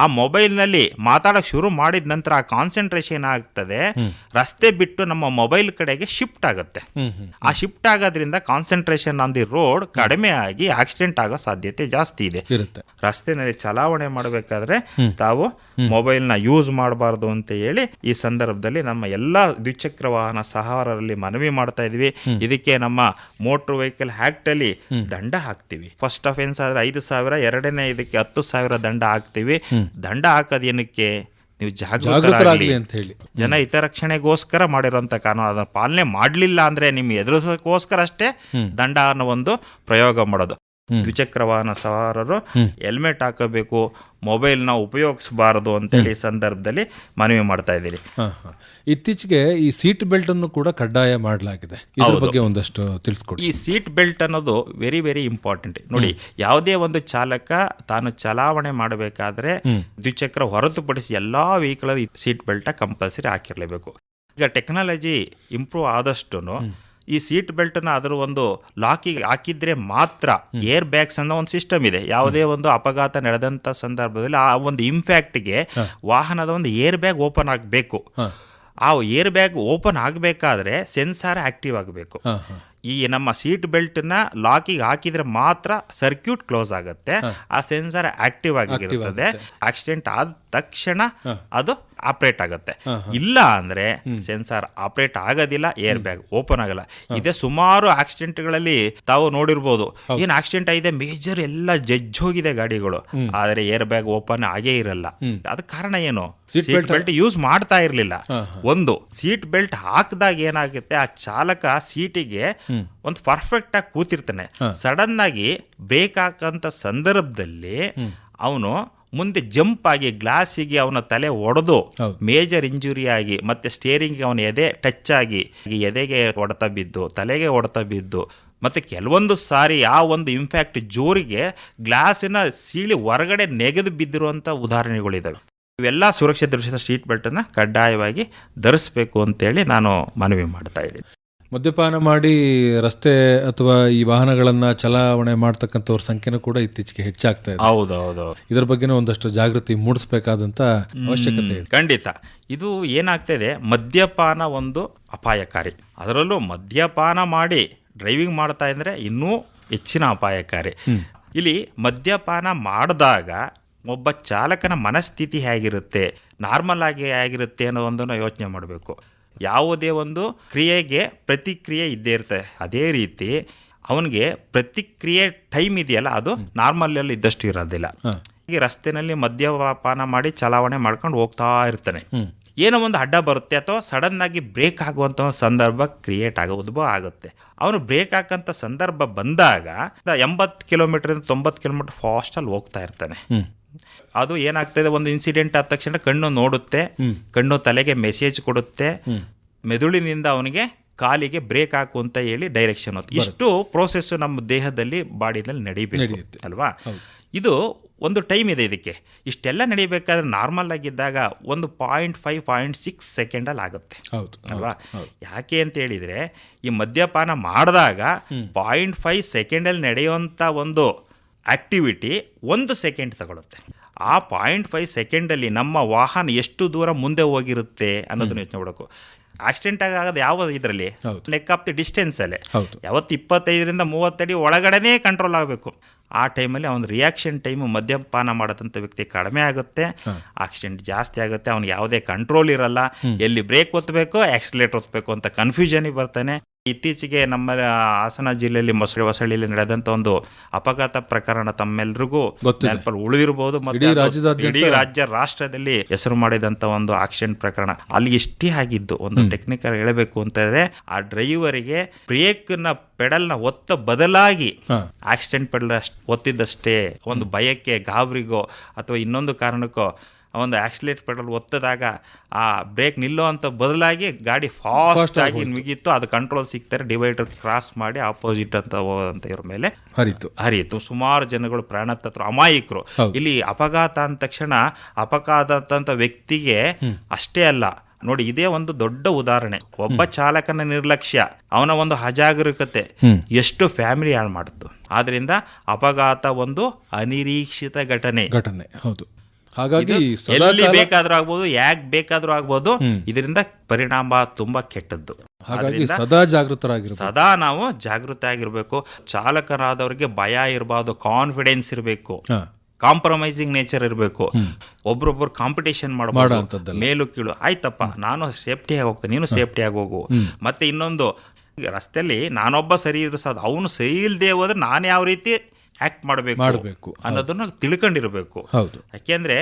ಆ ಮೊಬೈಲ್ ನಲ್ಲಿ ಮಾತಾಡಕ್ ಶುರು ಮಾಡಿದ ನಂತರ ಆ ಕಾನ್ಸಂಟ್ರೇಷನ್ ಆಗ್ತದೆ, ರಸ್ತೆ ಬಿಟ್ಟು ನಮ್ಮ ಮೊಬೈಲ್ ಕಡೆಗೆ ಶಿಫ್ಟ್ ಆಗುತ್ತೆ. ಆ ಶಿಫ್ಟ್ ಆಗೋದ್ರಿಂದ ಕಾನ್ಸಂಟ್ರೇಷನ್ ಆನ್ ದಿ ರೋಡ್ ಕಡಿಮೆ ಆಗಿ ಆಕ್ಸಿಡೆಂಟ್ ಆಗೋ ಸಾಧ್ಯತೆ ಜಾಸ್ತಿ ಇದೆ. ರಸ್ತೆನಲ್ಲಿ ಚಲಾವಣೆ ಮಾಡಬೇಕಾದ್ರೆ ತಾವು ಮೊಬೈಲ್ ನ ಯೂಸ್ ಮಾಡಬಾರ್ದು ಅಂತ ಹೇಳಿ ಈ ಸಂದರ್ಭದಲ್ಲಿ ನಮ್ಮ ಎಲ್ಲಾ ದ್ವಿಚಕ್ರ ವಾಹನ ಸವಾರರಲ್ಲಿ ಮನವಿ ಮಾಡ್ತಾ ಇದೀವಿ. ಇದಕ್ಕೆ ನಮ್ಮ ಮೋಟರ್ ವೆಹಿಕಲ್ ಆಕ್ಟ್ ಅಲ್ಲಿ ದಂಡ ಹಾಕ್ತಿವಿ. ಫಸ್ಟ್ ಅಫೆನ್ಸ್ ಆದ್ರೆ 5,000, ಎರಡನೇ ಇದಕ್ಕೆ 10,000 ದಂಡ ಹಾಕ್ತಿವಿ. ದಂಡ ಹಾಕೋದೇನಕ್ಕೆ, ನೀವು ಜಾಗೃತರಾಗಲಿ ಅಂತ ಹೇಳಿ. ಜನ ಹಿತರಕ್ಷಣೆಗೋಸ್ಕರ ಮಾಡಿರುವಂತ ಕಾನೂನು, ಅದನ್ನ ಪಾಲನೆ ಮಾಡಲಿಲ್ಲ ಅಂದ್ರೆ ನಿಮ್ ಎದುರಿಸೋಕೋಸ್ಕರ ಅಷ್ಟೇ ದಂಡ ಅನ್ನೋ ಒಂದು ಪ್ರಯೋಗ ಮಾಡೋದು. ದ್ವಿಚಕ್ರ ವಾಹನ ಸವಾರರು ಹೆಲ್ಮೆಟ್ ಹಾಕಬೇಕು, ಮೊಬೈಲ್ನ ಉಪಯೋಗಿಸಬಾರದು ಅಂತೇಳಿ ಸಂದರ್ಭದಲ್ಲಿ ಮನವಿ ಮಾಡ್ತಾ ಇದ್ದೀರಿ. ಇತ್ತೀಚೆಗೆ ಈ ಸೀಟ್ ಬೆಲ್ಟ್ ಅನ್ನು ಕೂಡ ಕಡ್ಡಾಯ ಮಾಡಲಾಗಿದೆ. ಇದ್ರ ಬಗ್ಗೆ ಒಂದಷ್ಟು ತಿಳಿಸ್ಕೊಡಿ. ಈ ಸೀಟ್ ಬೆಲ್ಟ್ ಅನ್ನೋದು ವೆರಿ ವೆರಿ ಇಂಪಾರ್ಟೆಂಟ್. ನೋಡಿ, ಯಾವುದೇ ಒಂದು ಚಾಲಕ ತಾನು ಚಲಾವಣೆ ಮಾಡಬೇಕಾದ್ರೆ ದ್ವಿಚಕ್ರ ಹೊರತುಪಡಿಸಿ ಎಲ್ಲಾ ವೆಹಿಕಲ್ ಸೀಟ್ ಬೆಲ್ಟ್ ಕಂಪಲ್ಸರಿ ಹಾಕಿರ್ಲೇಬೇಕು. ಈಗ ಟೆಕ್ನಾಲಜಿ ಇಂಪ್ರೂವ್ ಆದಷ್ಟು ಈ ಸೀಟ್ ಬೆಲ್ಟ್ ನ ಅದರ ಒಂದು ಲಾಕಿಗೆ ಹಾಕಿದ್ರೆ ಮಾತ್ರ ಏರ್ ಬ್ಯಾಗ್ಸ್ ಅನ್ನೋ ಒಂದು ಸಿಸ್ಟಮ್ ಇದೆ. ಯಾವುದೇ ಒಂದು ಅಪಘಾತ ನಡೆದಂತ ಸಂದರ್ಭದಲ್ಲಿ ಆ ಒಂದು ಇಂಪ್ಯಾಕ್ಟ್ಗೆ ವಾಹನದ ಒಂದು ಏರ್ ಬ್ಯಾಗ್ ಓಪನ್ ಆಗಬೇಕು. ಆ ಏರ್ ಬ್ಯಾಗ್ ಓಪನ್ ಆಗಬೇಕಾದ್ರೆ ಸೆನ್ಸಾರ್ ಆಕ್ಟಿವ್ ಆಗಬೇಕು. ಈ ನಮ್ಮ ಸೀಟ್ ಬೆಲ್ಟ್ನ ಲಾಕಿಗೆ ಹಾಕಿದ್ರೆ ಮಾತ್ರ ಸರ್ಕ್ಯೂಟ್ ಕ್ಲೋಸ್ ಆಗುತ್ತೆ, ಆ ಸೆನ್ಸಾರ್ ಆಕ್ಟಿವ್ ಆಗಿರುತ್ತೆ. ಆಕ್ಸಿಡೆಂಟ್ ಆದ ತಕ್ಷಣ ಅದು ಆಪರೇಟ್ ಆಗುತ್ತೆ. ಇಲ್ಲ ಅಂದ್ರೆ ಸೆನ್ಸಾರ್ ಆಪರೇಟ್ ಆಗೋದಿಲ್ಲ, ಏರ್ ಬ್ಯಾಗ್ ಓಪನ್ ಆಗಲ್ಲ. ಇದೇ ಸುಮಾರು ಆಕ್ಸಿಡೆಂಟ್ಗಳಲ್ಲಿ ತಾವು ನೋಡಿರ್ಬೋದು, ಏನ್ ಆಕ್ಸಿಡೆಂಟ್ ಆಗಿದೆ, ಮೇಜರ್ ಎಲ್ಲ ಜಜ್ಜ್ ಹೋಗಿದೆ ಗಾಡಿಗಳು, ಆದ್ರೆ ಏರ್ ಬ್ಯಾಗ್ ಓಪನ್ ಆಗೇ ಇರಲ್ಲ. ಅದಕ್ಕೆ ಕಾರಣ ಏನು? ಸೀಟ್ ಬೆಲ್ಟ್ ಯೂಸ್ ಮಾಡ್ತಾ ಇರ್ಲಿಲ್ಲ. ಒಂದು ಸೀಟ್ ಬೆಲ್ಟ್ ಹಾಕಿದಾಗ ಏನಾಗುತ್ತೆ, ಆ ಚಾಲಕ ಸೀಟಿಗೆ ಒಂದು ಪರ್ಫೆಕ್ಟ್ ಆಗಿ ಕೂತಿರ್ತಾನೆ. ಸಡನ್ ಆಗಿ ಬ್ರೇಕ್ ಹಾಕಂತ ಸಂದರ್ಭದಲ್ಲಿ ಅವನು ಮುಂದೆ ಜಂಪ್ ಆಗಿ ಗ್ಲಾಸಿಗೆ ಅವನ ತಲೆ ಒಡೆದು ಮೇಜರ್ ಇಂಜುರಿ ಆಗಿ, ಮತ್ತೆ ಸ್ಟೇರಿಂಗ್ ಅವನ ಎದೆ ಟಚ್ ಆಗಿ ಎದೆಗೆ ಹೊಡೆತ ಬಿದ್ದು, ತಲೆಗೆ ಹೊಡೆತ ಬಿದ್ದು, ಮತ್ತೆ ಕೆಲವೊಂದು ಸಾರಿ ಆ ಒಂದು ಇಂಪ್ಯಾಕ್ಟ್ ಜೋರಿಗೆ ಗ್ಲಾಸಿನ ಸೀಳಿ ಹೊರಗಡೆ ನೆಗೆದು ಬಿದ್ದಿರುವಂತ ಉದಾಹರಣೆಗಳಿದಾವೆ. ಇವೆಲ್ಲ ಸುರಕ್ಷಿತ ದೃಷ್ಟಿಯಿಂದ ಸೀಟ್ ಬೆಲ್ಟ್ ಅನ್ನ ಕಡ್ಡಾಯವಾಗಿ ಧರಿಸಬೇಕು ಅಂತೇಳಿ ನಾನು ಮನವಿ ಮಾಡ್ತಾ ಇದ್ದೀನಿ. ಮದ್ಯಪಾನ ಮಾಡಿ ರಸ್ತೆ ಅಥವಾ ಈ ವಾಹನಗಳನ್ನ ಚಲಾವಣೆ ಮಾಡ್ತಕ್ಕಂಥವ್ರ ಸಂಖ್ಯೆನೂ ಕೂಡ ಇತ್ತೀಚೆಗೆ ಹೆಚ್ಚಾಗ್ತಾ ಇದೆ. ಹೌದೌದು. ಇದರ ಬಗ್ಗೆ ಒಂದಷ್ಟು ಜಾಗೃತಿ ಮೂಡಿಸಬೇಕಾದಂತ ಅವಶ್ಯಕತೆ ಇದೆ. ಖಂಡಿತ. ಇದು ಏನಾಗ್ತದೆ, ಮದ್ಯಪಾನ ಒಂದು ಅಪಾಯಕಾರಿ. ಅದರಲ್ಲೂ ಮದ್ಯಪಾನ ಮಾಡಿ ಡ್ರೈವಿಂಗ್ ಮಾಡ್ತಾ ಇದ್ರೆ ಇನ್ನೂ ಹೆಚ್ಚಿನ ಅಪಾಯಕಾರಿ. ಇಲ್ಲಿ ಮದ್ಯಪಾನ ಮಾಡಿದಾಗ ಒಬ್ಬ ಚಾಲಕನ ಮನಸ್ಥಿತಿ ಹೇಗಿರುತ್ತೆ, ನಾರ್ಮಲ್ ಆಗಿ ಹೇಗಿರುತ್ತೆ ಅನ್ನೋದನ್ನು ಯೋಚನೆ ಮಾಡಬೇಕು. ಯಾವುದೇ ಒಂದು ಕ್ರಿಯೆಗೆ ಪ್ರತಿಕ್ರಿಯೆ ಇದ್ದೇ ಇರ್ತದೆ. ಅದೇ ರೀತಿ ಅವನಿಗೆ ಪ್ರತಿಕ್ರಿಯೆ ಟೈಮ್ ಇದೆಯಲ್ಲ, ಅದು ನಾರ್ಮಲ್ ಅಲ್ಲಿ ಇದ್ದಷ್ಟು ಇರೋದಿಲ್ಲ. ಈ ರಸ್ತೆನಲ್ಲಿ ಮದ್ಯಪಾನ ಮಾಡಿ ಚಲಾವಣೆ ಮಾಡ್ಕೊಂಡು ಹೋಗ್ತಾ ಇರ್ತಾನೆ. ಏನೋ ಒಂದು ಅಡ್ಡ ಬರುತ್ತೆ ಅಥವಾ ಸಡನ್ ಆಗಿ ಬ್ರೇಕ್ ಆಗುವಂತ ಸಂದರ್ಭ ಕ್ರಿಯೇಟ್ ಉದ್ಭವ ಆಗುತ್ತೆ. ಅವನು ಬ್ರೇಕ್ ಹಾಕಂತ ಸಂದರ್ಭ ಬಂದಾಗ 80 ಕಿಲೋಮೀಟರ್ 90 ಕಿಲೋಮೀಟರ್ ಫಾಸ್ಟ್ ಅಲ್ಲಿ ಹೋಗ್ತಾ ಇರ್ತಾನೆ. ಅದು ಏನಾಗ್ತದೆ, ಒಂದು ಇನ್ಸಿಡೆಂಟ್ ಆದ ತಕ್ಷಣ ಕಣ್ಣು ನೋಡುತ್ತೆ, ಕಣ್ಣು ತಲೆಗೆ ಮೆಸೇಜ್ ಕೊಡುತ್ತೆ, ಮೆದುಳಿನಿಂದ ಅವನಿಗೆ ಕಾಲಿಗೆ ಬ್ರೇಕ್ ಹಾಕು ಅಂತ ಹೇಳಿ ಡೈರೆಕ್ಷನ್. ಇಷ್ಟು ಪ್ರೋಸೆಸ್ ನಮ್ಮ ದೇಹದಲ್ಲಿ ಬಾಡಿನಲ್ಲಿ ನಡೀಬೇಕು ಅಲ್ವಾ. ಇದು ಒಂದು ಟೈಮ್ ಇದೆ ಇದಕ್ಕೆ. ಇಷ್ಟೆಲ್ಲ ನಡಿಬೇಕಾದ್ರೆ ನಾರ್ಮಲ್ ಆಗಿದ್ದಾಗ ಒಂದು 0.5-0.6 ಸೆಕೆಂಡಲ್ಲಿ ಆಗುತ್ತೆ ಅಲ್ವಾ. ಯಾಕೆ ಅಂತ ಹೇಳಿದರೆ, ಈ ಮದ್ಯಪಾನ ಮಾಡಿದಾಗ 0.5 ಸೆಕೆಂಡಲ್ಲಿ ನಡೆಯುವಂಥ ಒಂದು ಆಕ್ಟಿವಿಟಿ 1 ಸೆಕೆಂಡ್ ತಗೊಳುತ್ತೆ. ಆ 0.5 ಸೆಕೆಂಡಲ್ಲಿ ನಮ್ಮ ವಾಹನ ಎಷ್ಟು ದೂರ ಮುಂದೆ ಹೋಗಿರುತ್ತೆ ಅನ್ನೋದನ್ನ ಯೋಚನೆ ಮಾಡಬೇಕು. ಆಕ್ಸಿಡೆಂಟ್ ಆಗೋದು ಯಾವ ಇದರಲ್ಲಿ, ಲೆಕ್ಕ ಆಫ್ ದಿ ಡಿಸ್ಟೆನ್ಸ್ ಅಲ್ಲೇ. ಯಾವತ್ತು 25ರಿಂದ 30 ಅಡಿ ಒಳಗಡೆನೇ ಕಂಟ್ರೋಲ್ ಆಗಬೇಕು. ಆ ಟೈಮಲ್ಲಿ ಅವನ ರಿಯಾಕ್ಷನ್ ಟೈಮು ಮದ್ಯಪಾನ ಮಾಡದಂಥ ವ್ಯಕ್ತಿ ಕಡಿಮೆ ಆಗುತ್ತೆ, ಆಕ್ಸಿಡೆಂಟ್ ಜಾಸ್ತಿ ಆಗುತ್ತೆ. ಅವ್ನಿಗೆ ಯಾವುದೇ ಕಂಟ್ರೋಲ್ ಇರಲ್ಲ, ಎಲ್ಲಿ ಬ್ರೇಕ್ ಒತ್ತಬೇಕು ಆಕ್ಸಿಲೇಟರ್ ಒತ್ತಬೇಕು ಅಂತ ಕನ್ಫ್ಯೂಷನಿಗೆ ಬರ್ತಾನೆ. ಇತ್ತೀಚೆಗೆ ನಮ್ಮ ಹಾಸನ ಜಿಲ್ಲೆಯಲ್ಲಿ ಹೊಸಳ್ಳಿಯಲ್ಲಿ ನಡೆದಂತ ಒಂದು ಅಪಘಾತ ಪ್ರಕರಣ ತಮ್ಮೆಲ್ಲರಿಗೂ ಉಳಿದಿರಬಹುದು. ಇಡೀ ರಾಷ್ಟ್ರದಲ್ಲಿ ಹೆಸರು ಮಾಡಿದಂತ ಒಂದು ಆಕ್ಸಿಡೆಂಟ್ ಪ್ರಕರಣ. ಅಲ್ಲಿ ಇಷ್ಟೇ ಆಗಿದ್ದು, ಒಂದು ಟೆಕ್ನಿಕಲ್ ಹೇಳಬೇಕು ಅಂತಂದ್ರೆ, ಆ ಡ್ರೈವರಿಗೆ ಬ್ರೇಕ್ ನ ಪೆಡಲ್ ನ ಒತ್ತ ಬದಲಾಗಿ ಆಕ್ಸಿಡೆಂಟ್ ಪೆಡಲ್ ಒತ್ತಿದ್ದಷ್ಟೇ. ಒಂದು ಭಯಕ್ಕೆ, ಗಾಬರಿಗೋ ಅಥವಾ ಇನ್ನೊಂದು ಕಾರಣಕ್ಕೋ ಒಂದು ಆಕ್ಸಿಲೇಟ್ ಪೆಡಲ್ ಒತ್ತದಾಗ ಆ ಬ್ರೇಕ್ ನಿಲ್ಲೋ ಅಂತ ಬದಲಾಗಿ ಗಾಡಿ ಫಾಸ್ಟ್ ಆಗಿ ಮುಗಿತ್ತು. ಅದು ಕಂಟ್ರೋಲ್ ಸಿಗ್ತಾರೆ, ಡಿವೈಡರ್ ಕ್ರಾಸ್ ಮಾಡಿ ಆಪೋಸಿಟ್ ಅಂತ ಹೋದಂತ ಇವ್ರ ಮೇಲೆ ಹರಿಯಿತು. ಸುಮಾರು ಜನಗಳು ಪ್ರಾಣ ತತ್ವ, ಅಮಾಯಕರು. ಇಲ್ಲಿ ಅಪಘಾತ ಅಂದ ತಕ್ಷಣ ಅಪಘಾತ ಅಂತ ವ್ಯಕ್ತಿಗೆ ಅಷ್ಟೇ ಅಲ್ಲ ನೋಡಿ, ಇದೇ ಒಂದು ದೊಡ್ಡ ಉದಾಹರಣೆ. ಒಬ್ಬ ಚಾಲಕನ ನಿರ್ಲಕ್ಷ್ಯ, ಅವನ ಒಂದು ಅಜಾಗರೂಕತೆ ಎಷ್ಟು ಫ್ಯಾಮಿಲಿ ಹಾಳು ಮಾಡುತ್ತು. ಆದ್ರಿಂದ ಅಪಘಾತ ಒಂದು ಅನಿರೀಕ್ಷಿತ ಘಟನೆ. ಹೌದು. ಹಾಗಾಗಿ ಎಲ್ಲಿ ಬೇಕಾದ್ರೂ ಆಗ್ಬೋದು, ಯಾಕೆ ಬೇಕಾದ್ರೂ ಆಗ್ಬೋದು. ಇದರಿಂದ ಪರಿಣಾಮ ತುಂಬಾ ಕೆಟ್ಟದ್ದು. ಹಾಗಾಗಿ ಸದಾ ನಾವು ಜಾಗೃತ ಆಗಿರ್ಬೇಕು. ಚಾಲಕರಾದವ್ರಿಗೆ ಭಯ ಇರಬಾರ್ದು, ಕಾನ್ಫಿಡೆನ್ಸ್ ಇರಬೇಕು, ಕಾಂಪ್ರಮೈಸಿಂಗ್ ನೇಚರ್ ಇರಬೇಕು. ಒಬ್ರೊಬ್ರು ಕಾಂಪಿಟೇಷನ್ ಮಾಡಬಹುದು, ಮೇಲು ಕೀಳು. ಆಯ್ತಪ್ಪ, ನಾನು ಸೇಫ್ಟಿಯಾಗಿ ಹೋಗ್ತೇನೆ, ನೀನು ಸೇಫ್ಟಿಯಾಗಿ ಹೋಗು. ಮತ್ತೆ ಇನ್ನೊಂದು, ರಸ್ತೆಯಲ್ಲಿ ನಾನೊಬ್ಬ ಸರಿ ಇದ್ರು ಸಾಧ್ಯ, ಅವನು ಸರಿ ಇಲ್ಲದೆ ಹೋದ್ರೆ ನಾನು ಯಾವ ರೀತಿ ಆಕ್ಟ್ ಮಾಡಬೇಕು ಅನ್ನೋದನ್ನ ತಿಳ್ಕೊಂಡಿರ್ಬೇಕು. ಯಾಕೆಂದ್ರೆ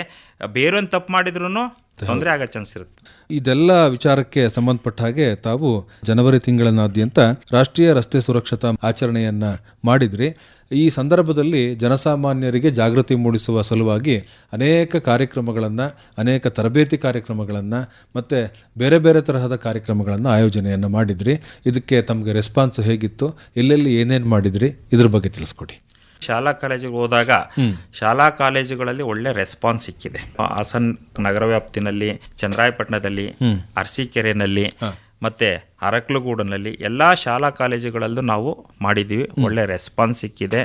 ಬೇರೊಂದು ತಪ್ಪು ಮಾಡಿದ್ರು ತೊಂದರೆ ಆಗೋ ಚಾನ್ಸ್ ಇರುತ್ತೆ. ಇದೆಲ್ಲ ವಿಚಾರಕ್ಕೆ ಸಂಬಂಧಪಟ್ಟ ಹಾಗೆ ತಾವು ಜನವರಿ ತಿಂಗಳನ್ನಾದ್ಯಂತ ರಾಷ್ಟ್ರೀಯ ರಸ್ತೆ ಸುರಕ್ಷತಾ ಆಚರಣೆಯನ್ನ ಮಾಡಿದ್ರಿ. ಈ ಸಂದರ್ಭದಲ್ಲಿ ಜನಸಾಮಾನ್ಯರಿಗೆ ಜಾಗೃತಿ ಮೂಡಿಸುವ ಸಲುವಾಗಿ ಅನೇಕ ಕಾರ್ಯಕ್ರಮಗಳನ್ನು, ಅನೇಕ ತರಬೇತಿ ಕಾರ್ಯಕ್ರಮಗಳನ್ನು ಮತ್ತು ಬೇರೆ ಬೇರೆ ತರಹದ ಕಾರ್ಯಕ್ರಮಗಳನ್ನು ಆಯೋಜನೆಯನ್ನು ಮಾಡಿದ್ರಿ. ಇದಕ್ಕೆ ತಮಗೆ ರೆಸ್ಪಾನ್ಸ್ ಹೇಗಿತ್ತು, ಎಲ್ಲೆಲ್ಲಿ ಏನೇನು ಮಾಡಿದ್ರಿ, ಇದ್ರ ಬಗ್ಗೆ ತಿಳಿಸ್ಕೊಡಿ. ಶಾಲಾ ಕಾಲೇಜಿಗೆ ಹೋದಾಗ ಶಾಲಾ ಕಾಲೇಜುಗಳಲ್ಲಿ ಒಳ್ಳೆ ರೆಸ್ಪಾನ್ಸ್ ಸಿಕ್ಕಿದೆ. ಹಾಸನ್ ನಗರ ವ್ಯಾಪ್ತಿನಲ್ಲಿ, ಚಂದ್ರಾಯಪಟ್ಟಣದಲ್ಲಿ, ಅರಸೀಕೆರೆನಲ್ಲಿ ಮತ್ತೆ ಅರಕಲಗೂಡಿನಲ್ಲಿ ಎಲ್ಲ ಶಾಲಾ ಕಾಲೇಜುಗಳಲ್ಲೂ ನಾವು ಮಾಡಿದ್ದೀವಿ. ಒಳ್ಳೆ ರೆಸ್ಪಾನ್ಸ್ ಸಿಕ್ಕಿದೆ.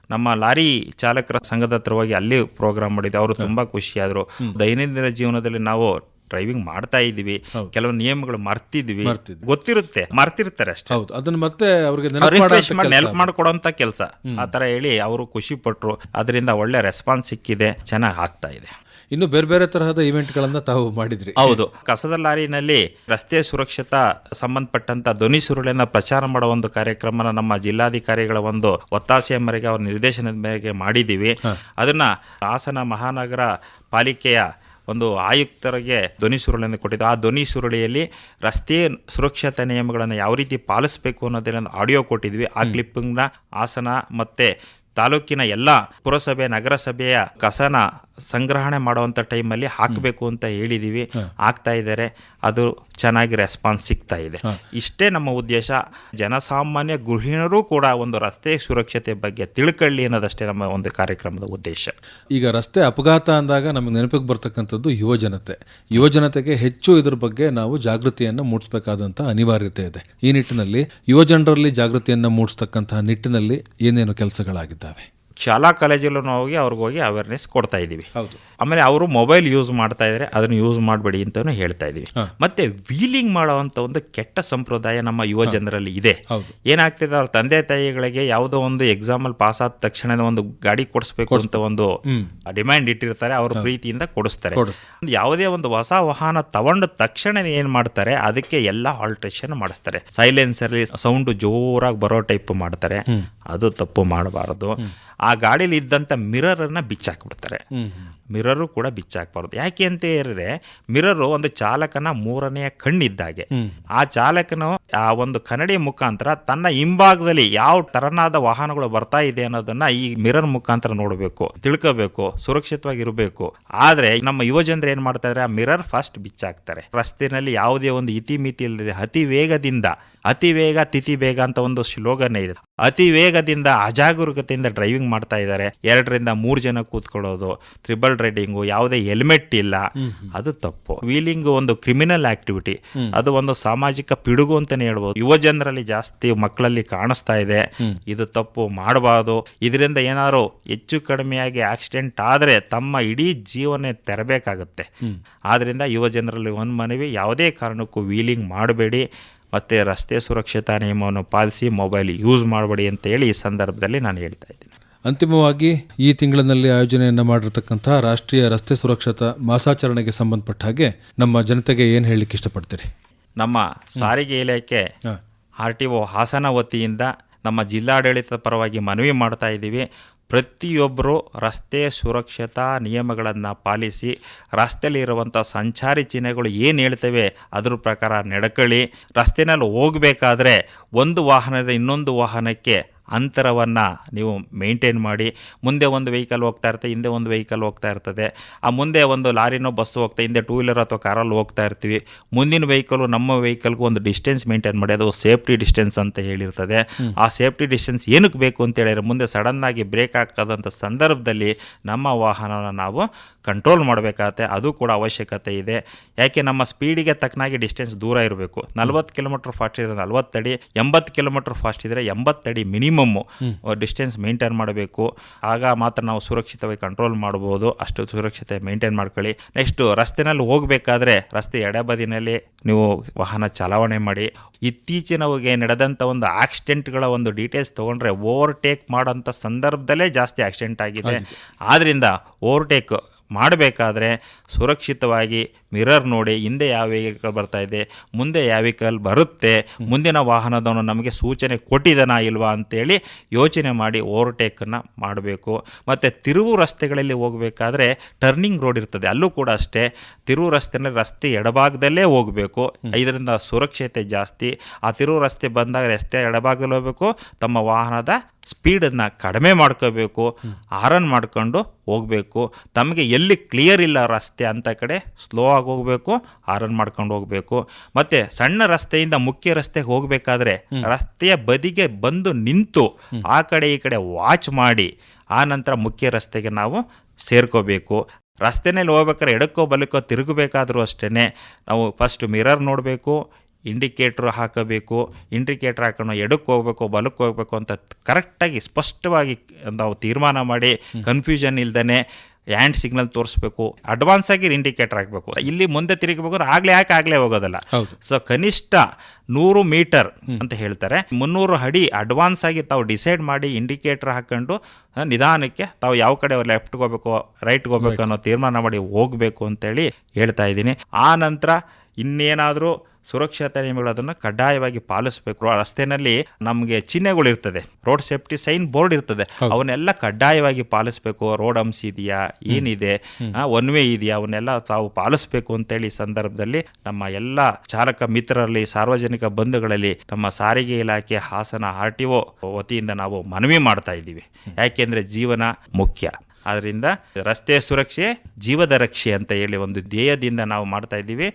ನಮ್ಮ ಲಾರಿ ಚಾಲಕರ ಸಂಘದ ಹತ್ರ ಹೋಗಿ ಅಲ್ಲಿ ಪ್ರೋಗ್ರಾಮ್ ಮಾಡಿದ್ವಿ. ಅವರು ತುಂಬಾ ಖುಷಿಯಾದರು. ದೈನಂದಿನ ಜೀವನದಲ್ಲಿ ನಾವು ಡ್ರೈವಿಂಗ್ ಮಾಡ್ತಾ ಇದ್ದೀವಿ, ಕೆಲವು ನಿಯಮಗಳು ಮರ್ತಿದ್ವಿ, ಗೊತ್ತಿರುತ್ತೆ, ಮರ್ತಿರ್ತಾರೆ ಅಷ್ಟೇ. ಅದನ್ನ ಮತ್ತೆ ಅವ್ರಿಗೆ ನೆನಪು ಮಾಡ್ಕೊಡೋಂತ ಕೆಲಸ ಆ ತರ ಹೇಳಿ ಅವರು ಖುಷಿ ಪಟ್ರು. ಅದರಿಂದ ಒಳ್ಳೆ ರೆಸ್ಪಾನ್ಸ್ ಸಿಕ್ಕಿದೆ, ಚೆನ್ನಾಗಿ ಆಗ್ತಾ ಇದೆ. ಇನ್ನು ಬೇರೆ ಬೇರೆ ತರಹದ ಇವೆಂಟ್ಗಳನ್ನ ತಾವು ಮಾಡಿದ್ರಿ. ಹೌದು, ಕಸದ ಲಾರಿನಲ್ಲಿ ರಸ್ತೆ ಸುರಕ್ಷತಾ ಸಂಬಂಧಪಟ್ಟಂತ ಧ್ವನಿ ಸುರುಳಿನ ಪ್ರಚಾರ ಮಾಡೋ ಒಂದು ಕಾರ್ಯಕ್ರಮನ ನಮ್ಮ ಜಿಲ್ಲಾಧಿಕಾರಿಗಳ ಒಂದು ಒತ್ತಾಸೆಯ ಮೇರೆಗೆ, ಅವ್ರ ನಿರ್ದೇಶನದ ಮೇರೆಗೆ ಮಾಡಿದ್ದೀವಿ. ಅದನ್ನ ಹಾಸನ ಮಹಾನಗರ ಪಾಲಿಕೆಯ ಒಂದು ಆಯುಕ್ತರಿಗೆ ಧ್ವನಿ ಸುರುಳಿಯನ್ನು ಕೊಟ್ಟಿದ್ದು. ಆ ಧ್ವನಿ ಸುರುಳಿಯಲ್ಲಿ ರಸ್ತೆ ಸುರಕ್ಷತಾ ನಿಯಮಗಳನ್ನು ಯಾವ ರೀತಿ ಪಾಲಿಸಬೇಕು ಅನ್ನೋದನ್ನ ಆಡಿಯೋ ಕೊಟ್ಟಿದ್ವಿ. ಆ ಕ್ಲಿಪ್ಪಿಂಗ್ನ ಹಾಸನ ಮತ್ತೆ ತಾಲೂಕಿನ ಎಲ್ಲ ಪುರಸಭೆ, ನಗರಸಭೆಯ ಕಸನ ಸಂಗ್ರಹಣೆ ಮಾಡುವಂಥ ಟೈಮಲ್ಲಿ ಹಾಕಬೇಕು ಅಂತ ಹೇಳಿದ್ದೀವಿ. ಆಗ್ತಾ ಇದ್ದಾರೆ. ಅದು ಚೆನ್ನಾಗಿ ರೆಸ್ಪಾನ್ಸ್ ಸಿಗ್ತಾ ಇದೆ. ಇಷ್ಟೇ ನಮ್ಮ ಉದ್ದೇಶ. ಜನಸಾಮಾನ್ಯ ಗೃಹಿಣಿಯರು ಕೂಡ ಒಂದು ರಸ್ತೆ ಸುರಕ್ಷತೆ ಬಗ್ಗೆ ತಿಳ್ಕೊಳ್ಳಿ ಅನ್ನೋದಷ್ಟೇ ನಮ್ಮ ಒಂದು ಕಾರ್ಯಕ್ರಮದ ಉದ್ದೇಶ. ಈಗ ರಸ್ತೆ ಅಪಘಾತ ಅಂದಾಗ ನಮಗೆ ನೆನಪಿಗೆ ಬರ್ತಕ್ಕಂಥದ್ದು ಯುವಜನತೆಗೆ ಹೆಚ್ಚು ಇದ್ರ ಬಗ್ಗೆ ನಾವು ಜಾಗೃತಿಯನ್ನು ಮೂಡಿಸಬೇಕಾದಂಥ ಅನಿವಾರ್ಯತೆ ಇದೆ. ಈ ನಿಟ್ಟಿನಲ್ಲಿ ಯುವಜನರಲ್ಲಿ ಜಾಗೃತಿಯನ್ನು ಮೂಡಿಸ್ತಕ್ಕಂತಹ ನಿಟ್ಟಿನಲ್ಲಿ ಏನೇನು ಕೆಲಸಗಳಾಗಿದ್ದಾವೆ? ಶಾಲಾ ಕಾಲೇಜಲ್ಲೂ ಹೋಗಿ ಅವ್ರಿಗೆ ಅವೇರ್ನೆಸ್ ಕೊಡ್ತಾ ಇದ್ದೀವಿ. ಆಮೇಲೆ ಅವರು ಮೊಬೈಲ್ ಯೂಸ್ ಮಾಡ್ತಾ ಇದ್ದಾರೆ, ಅದನ್ನು ಯೂಸ್ ಮಾಡಬೇಡಿ ಅಂತಾನು ಹೇಳ್ತಾ ಇದ್ದೀವಿ. ಮತ್ತೆ ವೀಲಿಂಗ್ ಮಾಡೋವಂಥ ಒಂದು ಕೆಟ್ಟ ಸಂಪ್ರದಾಯ ನಮ್ಮ ಯುವ ಜನರಲ್ಲಿ ಇದೆ. ಏನಾಗ್ತಿದೆ, ಅವ್ರ ತಂದೆ ತಾಯಿಗಳಿಗೆ ಯಾವುದೋ ಒಂದು ಎಕ್ಸಾಮಲ್ ಪಾಸ್ ಆದ ತಕ್ಷಣ ಒಂದು ಗಾಡಿ ಕೊಡಿಸ್ಬೇಕು ಅಂತ ಒಂದು ಡಿಮ್ಯಾಂಡ್ ಇಟ್ಟಿರ್ತಾರೆ. ಅವ್ರ ಪ್ರೀತಿಯಿಂದ ಕೊಡಿಸ್ತಾರೆ. ಯಾವುದೇ ಒಂದು ಹೊಸ ವಾಹನ ತಗೊಂಡ ತಕ್ಷಣ ಏನ್ ಮಾಡ್ತಾರೆ, ಅದಕ್ಕೆ ಎಲ್ಲ ಆಲ್ಟ್ರೇಷನ್ ಮಾಡಿಸ್ತಾರೆ. ಸೈಲೆನ್ಸರ್ ಸೌಂಡ್ ಜೋರಾಗಿ ಬರೋ ಟೈಪ್ ಮಾಡ್ತಾರೆ. ಅದು ತಪ್ಪು ಮಾಡಬಾರದು. ಆ ಗಾಡಿಲಿ ಇದ್ದಂಥ ಮಿರರನ್ನು ಬಿಚ್ಚಾಕ್ಬಿಡ್ತಾರೆ. ಮಿರರು ಕೂಡ ಬಿಚ್ಚಾಕ್ಬಾರ್ದು. ಯಾಕೆ ಅಂತ ಹೇಳಿದ್ರೆ, ಮಿರರು ಒಂದು ಚಾಲಕನ ಮೂರನೆಯ ಕಣ್ಣಿದ್ದಾಗೆ. ಆ ಚಾಲಕನು ಆ ಒಂದು ಕನ್ನಡಿ ಮುಖಾಂತರ ತನ್ನ ಹಿಂಭಾಗದಲ್ಲಿ ಯಾವ ತರನಾದ ವಾಹನಗಳು ಬರ್ತಾ ಇದೆ ಅನ್ನೋದನ್ನ ಈ ಮಿರರ್ ಮುಖಾಂತರ ನೋಡಬೇಕು, ತಿಳ್ಕೋಬೇಕು, ಸುರಕ್ಷಿತವಾಗಿರಬೇಕು. ಆದ್ರೆ ನಮ್ಮ ಯುವ ಜನರು ಏನ್ ಮಾಡ್ತಾ ಇದ್ದಾರೆ, ಆ ಮಿರರ್ ಫಸ್ಟ್ ಬಿಚ್ಚಾಕ್ತಾರೆ. ರಸ್ತೆಯಲ್ಲಿ ಯಾವುದೇ ಒಂದು ಇತಿಮಿತಿ ಇಲ್ಲದೆ ಅತಿ ವೇಗದಿಂದ, ಅತಿ ವೇಗ ತಿಥಿ ಬೇಗ ಅಂತ ಒಂದು ಸ್ಲೋಗನ್ ಇದೆ, ಅತಿ ವೇಗದಿಂದ ಅಜಾಗರೂಕತೆಯಿಂದ ಡ್ರೈವಿಂಗ್ ಮಾಡ್ತಾ ಇದ್ದಾರೆ. 2ರಿಂದ 3 ಜನ ಕೂತ್ಕೊಳ್ಳೋದು, ಟ್ರಿಬಲ್ ರೈಡಿಂಗು, ಯಾವುದೇ ಹೆಲ್ಮೆಟ್ ಇಲ್ಲ, ಅದು ತಪ್ಪು. ವೀಲಿಂಗ್ ಒಂದು ಕ್ರಿಮಿನಲ್ ಆಕ್ಟಿವಿಟಿ, ಅದು ಒಂದು ಸಾಮಾಜಿಕ ಪಿಡುಗು ಅಂತಾನೆ ಹೇಳ್ಬೋದು. ಯುವ ಜನರಲ್ಲಿ ಜಾಸ್ತಿ ಮಕ್ಕಳಲ್ಲಿ ಕಾಣಿಸ್ತಾ ಇದೆ. ಇದು ತಪ್ಪು, ಮಾಡಬಾರ್ದು. ಇದರಿಂದ ಏನಾದ್ರು ಹೆಚ್ಚು ಕಡಿಮೆಯಾಗಿ ಆಕ್ಸಿಡೆಂಟ್ ಆದ್ರೆ ತಮ್ಮ ಇಡೀ ಜೀವನ ತೆರಬೇಕಾಗುತ್ತೆ. ಆದ್ರಿಂದ ಯುವ ಜನರಲ್ಲಿ ಒಂದು ಮನವಿ, ಯಾವುದೇ ಕಾರಣಕ್ಕೂ ವೀಲಿಂಗ್ ಮಾಡಬೇಡಿ, ಮತ್ತೆ ರಸ್ತೆ ಸುರಕ್ಷತಾ ನಿಯಮವನ್ನು ಪಾಲಿಸಿ, ಮೊಬೈಲ್ ಯೂಸ್ ಮಾಡಬೇಡಿ ಅಂತ ಹೇಳಿ ಈ ಸಂದರ್ಭದಲ್ಲಿ ನಾನು ಹೇಳ್ತಾ ಇದ್ದೀನಿ. ಅಂತಿಮವಾಗಿ ಈ ತಿಂಗಳಿನಲ್ಲಿ ಆಯೋಜನೆಯನ್ನು ಮಾಡಿರತಕ್ಕಂತಹ ರಾಷ್ಟ್ರೀಯ ರಸ್ತೆ ಸುರಕ್ಷತಾ ಮಾಸಾಚರಣೆಗೆ ಸಂಬಂಧಪಟ್ಟ ಹಾಗೆ ನಮ್ಮ ಜನತೆಗೆ ಏನು ಹೇಳಲಿಕ್ಕೆ ಇಷ್ಟಪಡ್ತೀರಿ? ನಮ್ಮ ಸಾರಿಗೆ ಇಲಾಖೆ RTO ಹಾಸನ ವತಿಯಿಂದ ನಮ್ಮ ಜಿಲ್ಲಾಡಳಿತದ ಪರವಾಗಿ ಮನವಿ ಮಾಡ್ತಾ ಇದ್ದೀವಿ. ಪ್ರತಿಯೊಬ್ಬರು ರಸ್ತೆ ಸುರಕ್ಷತಾ ನಿಯಮಗಳನ್ನು ಪಾಲಿಸಿ, ರಸ್ತೆಯಲ್ಲಿರುವಂಥ ಸಂಚಾರಿ ಚಿಹ್ನೆಗಳು ಏನು ಹೇಳ್ತವೆ ಅದ್ರ ಪ್ರಕಾರ ನಡ್ಕೊಳ್ಳಿ. ರಸ್ತೆಯಲ್ಲಿ ಹೋಗಬೇಕಾದ್ರೆ ಒಂದು ವಾಹನದ ಇನ್ನೊಂದು ವಾಹನಕ್ಕೆ ಅಂತರವನ್ನು ನೀವು ಮೇಂಟೈನ್ ಮಾಡಿ. ಮುಂದೆ ಒಂದು ವೆಹಿಕಲ್ ಹೋಗ್ತಾ ಇರ್ತದೆ, ಹಿಂದೆ ಒಂದು ವೆಹಿಕಲ್ ಹೋಗ್ತಾ ಇರ್ತದೆ. ಆ ಮುಂದೆ ಒಂದು ಲಾರಿನೋ ಬಸ್ಸು ಹೋಗ್ತಾ, ಹಿಂದೆ 2 ವೀಲರ್ ಅಥವಾ ಕಾರಲ್ಲಿ ಹೋಗ್ತಾ ಇರ್ತೀವಿ. ಮುಂದಿನ ವೆಹಿಕಲ್ ನಮ್ಮ ವೆಹಿಕಲ್ಗೂ ಒಂದು ಡಿಸ್ಟೆನ್ಸ್ ಮೇಂಟೈನ್ ಮಾಡಿ, ಅದು ಸೇಫ್ಟಿ ಡಿಸ್ಟೆನ್ಸ್ ಅಂತ ಹೇಳಿರ್ತದೆ. ಆ ಸೇಫ್ಟಿ ಡಿಸ್ಟೆನ್ಸ್ ಏನಕ್ಕೆ ಬೇಕು ಅಂತ ಹೇಳಿದ್ರೆ, ಮುಂದೆ ಸಡನ್ನಾಗಿ ಬ್ರೇಕ್ ಹಾಕೋದಂಥ ಸಂದರ್ಭದಲ್ಲಿ ನಮ್ಮ ವಾಹನನ ನಾವು ಕಂಟ್ರೋಲ್ ಮಾಡಬೇಕಾಗತ್ತೆ. ಅದು ಕೂಡ ಅವಶ್ಯಕತೆ ಇದೆ. ಯಾಕೆ, ನಮ್ಮ ಸ್ಪೀಡಿಗೆ ತಕ್ಕನಾಗಿ ಡಿಸ್ಟೆನ್ಸ್ ದೂರ ಇರಬೇಕು. 40 ಕಿಲೋಮೀಟರ್ ಫಾಸ್ಟ್ ಇದ್ರೆ 40 ಅಡಿ, 80 ಕಿಲೋಮೀಟರ್ ಫಾಸ್ಟ್ ಇದ್ರೆ 80 ಅಡಿ ಮಿನಿಮಮ್ ಡಿಸ್ಟೆನ್ಸ್ ಮೇಂಟೈನ್ ಮಾಡಬೇಕು. ಆಗ ಮಾತ್ರ ನಾವು ಸುರಕ್ಷಿತವಾಗಿ ಕಂಟ್ರೋಲ್ ಮಾಡಬಹುದು. ಅಷ್ಟು ಸುರಕ್ಷತೆ ಮೇಂಟೈನ್ ಮಾಡ್ಕೊಳ್ಳಿ. ನೆಕ್ಸ್ಟ್, ರಸ್ತೆನಲ್ಲಿ ಹೋಗಬೇಕಾದ್ರೆ ರಸ್ತೆ ಎಡಬದಿನಲ್ಲಿ ನೀವು ವಾಹನ ಚಾಲನೆ ಮಾಡಿ. ಇತ್ತೀಚಿನವರೆಗೆ ನಡೆದಂಥ ಒಂದು ಆಕ್ಸಿಡೆಂಟ್ಗಳ ಒಂದು ಡೀಟೇಲ್ಸ್ ತೊಗೊಂಡ್ರೆ, ಓವರ್ಟೇಕ್ ಮಾಡೋಂಥ ಸಂದರ್ಭದಲ್ಲೇ ಜಾಸ್ತಿ ಆಕ್ಸಿಡೆಂಟ್ ಆಗಿದೆ. ಆದ್ದರಿಂದ ಓವರ್ಟೇಕ್ ಮಾಡಬೇಕಾದ್ರೆ ಸುರಕ್ಷಿತವಾಗಿ ಮಿರರ್ ನೋಡಿ ಹಿಂದೆ ಯಾವ ವೆಹಿಕಲ್ ಬರ್ತಾ ಇದೆ, ಮುಂದೆ ಯಾವ ವೆಹಿಕಲ್ ಬರುತ್ತೆ, ಮುಂದಿನ ವಾಹನದವನು ನಮಗೆ ಸೂಚನೆ ಕೊಟ್ಟಿದ್ದಾನಾ ಇಲ್ವಾ ಅಂತೇಳಿ ಯೋಚನೆ ಮಾಡಿ ಓವರ್ಟೇಕನ್ನು ಮಾಡಬೇಕು. ಮತ್ತು ತಿರುವು ರಸ್ತೆಗಳಲ್ಲಿ ಹೋಗಬೇಕಾದ್ರೆ ಟರ್ನಿಂಗ್ ರೋಡ್ ಇರ್ತದೆ, ಅಲ್ಲೂ ಕೂಡ ಅಷ್ಟೇ ತಿರುವು ರಸ್ತೆಯಲ್ಲಿ ರಸ್ತೆ ಎಡಭಾಗದಲ್ಲೇ ಹೋಗಬೇಕು. ಇದರಿಂದ ಸುರಕ್ಷತೆ ಜಾಸ್ತಿ. ಆ ತಿರುವು ರಸ್ತೆ ಬಂದಾಗ ರಸ್ತೆ ಎಡಭಾಗದಲ್ಲಿ ಹೋಗಬೇಕು, ತಮ್ಮ ವಾಹನದ ಸ್ಪೀಡನ್ನು ಕಡಿಮೆ ಮಾಡ್ಕೋಬೇಕು, ಹಾರನ್ ಮಾಡ್ಕೊಂಡು ಹೋಗಬೇಕು. ತಮಗೆ ಎಲ್ಲಿ ಕ್ಲಿಯರ್ ಇಲ್ಲ ರಸ್ತೆ ಅಂತ ಕಡೆ ಸ್ಲೋ ಆಗಿ ಹೋಗಬೇಕು, ಹಾರನ್ ಮಾಡ್ಕೊಂಡು ಹೋಗಬೇಕು. ಮತ್ತು ಸಣ್ಣ ರಸ್ತೆಯಿಂದ ಮುಖ್ಯ ರಸ್ತೆಗೆ ಹೋಗಬೇಕಾದ್ರೆ ರಸ್ತೆಯ ಬದಿಗೆ ಬಂದು ನಿಂತು ಆ ಕಡೆ ಈ ಕಡೆ ವಾಚ್ ಮಾಡಿ ಆ ನಂತರ ಮುಖ್ಯ ರಸ್ತೆಗೆ ನಾವು ಸೇರ್ಕೋಬೇಕು. ರಸ್ತೆನಲ್ಲಿ ಹೋಗ್ಬೇಕಾದ್ರೆ ಎಡಕ್ಕೋ ಬಲಕ್ಕೋ ತಿರುಗಬೇಕಾದ್ರೂ ಅಷ್ಟೇ ನಾವು ಫಸ್ಟ್ ಮಿರರ್ ನೋಡಬೇಕು, ಇಂಡಿಕೇಟ್ರ್ ಹಾಕಬೇಕು. ಇಂಡಿಕೇಟ್ರ್ ಹಾಕೊಂಡು ಎಡಕ್ಕೆ ಹೋಗಬೇಕು ಬಲಕ್ಕೆ ಹೋಗಬೇಕು ಅಂತ ಕರೆಕ್ಟಾಗಿ ಸ್ಪಷ್ಟವಾಗಿ ನಾವು ತೀರ್ಮಾನ ಮಾಡಿ ಕನ್ಫ್ಯೂಷನ್ ಇಲ್ದೇ ಹ್ಯಾಂಡ್ ಸಿಗ್ನಲ್ ತೋರಿಸ್ಬೇಕು. ಅಡ್ವಾನ್ಸ್ ಆಗಿ ಇಂಡಿಕೇಟರ್ ಹಾಕಬೇಕು. ಇಲ್ಲಿ ಮುಂದೆ ತಿರುಗಬೇಕು ಆಗಲೇ ಹೋಗೋದಲ್ಲ. ಸೊ ಕನಿಷ್ಠ 100 ಮೀಟರ್ ಅಂತ ಹೇಳ್ತಾರೆ, 300 ಅಡಿ ಅಡ್ವಾನ್ಸ್ ಆಗಿ ತಾವು ಡಿಸೈಡ್ ಮಾಡಿ ಇಂಡಿಕೇಟರ್ ಹಾಕೊಂಡು ನಿಧಾನಕ್ಕೆ ತಾವು ಯಾವ ಕಡೆ ಲೆಫ್ಟ್ಗೆ ಹೋಗ್ಬೇಕು ರೈಟ್ಗೆ ಹೋಗ್ಬೇಕು ಅನ್ನೋ ತೀರ್ಮಾನ ಮಾಡಿ ಹೋಗಬೇಕು ಅಂತೇಳಿ ಹೇಳ್ತಾ ಇದ್ದೀನಿ. ಆ ನಂತರ ಇನ್ನೇನಾದರೂ ಸುರಕ್ಷತಾ ನಿಯಮಗಳು ಅದನ್ನು ಕಡ್ಡಾಯವಾಗಿ ಪಾಲಿಸಬೇಕು. ರಸ್ತೆಯಲ್ಲಿ ನಮಗೆ ಚಿಹ್ನೆಗಳು ಇರ್ತದೆ, ರೋಡ್ ಸೇಫ್ಟಿ ಸೈನ್ ಬೋರ್ಡ್ ಇರ್ತದೆ, ಅವನ್ನೆಲ್ಲ ಕಡ್ಡಾಯವಾಗಿ ಪಾಲಿಸಬೇಕು. ರೋಡ್ ಹಂಪ್ಸ್ ಇದೆಯಾ, ಏನಿದೆ, ಒನ್ ವೇ ಇದೆಯಾ, ಅವನ್ನೆಲ್ಲ ತಾವು ಪಾಲಿಸಬೇಕು ಅಂತೇಳಿ ಸಂದರ್ಭದಲ್ಲಿ ನಮ್ಮ ಎಲ್ಲ ಚಾಲಕ ಮಿತ್ರರಲ್ಲಿ, ಸಾರ್ವಜನಿಕ ಬಂಧುಗಳಲ್ಲಿ ನಮ್ಮ ಸಾರಿಗೆ ಇಲಾಖೆ ಹಾಸನ RTO ವತಿಯಿಂದ ನಾವು ಮನವಿ ಮಾಡ್ತಾ ಇದ್ದೀವಿ. ಯಾಕೆಂದರೆ ಜೀವನ ಮುಖ್ಯ. ಆದ್ದರಿಂದ ರಸ್ತೆ ಸುರಕ್ಷೆ ಜೀವದ ರಕ್ಷೆ ಅಂತ ಹೇಳಿ ಒಂದು ಧ್ಯೇಯದಿಂದ ನಾವು ಮಾಡ್ತಾ ಇದ್ದೀವಿ.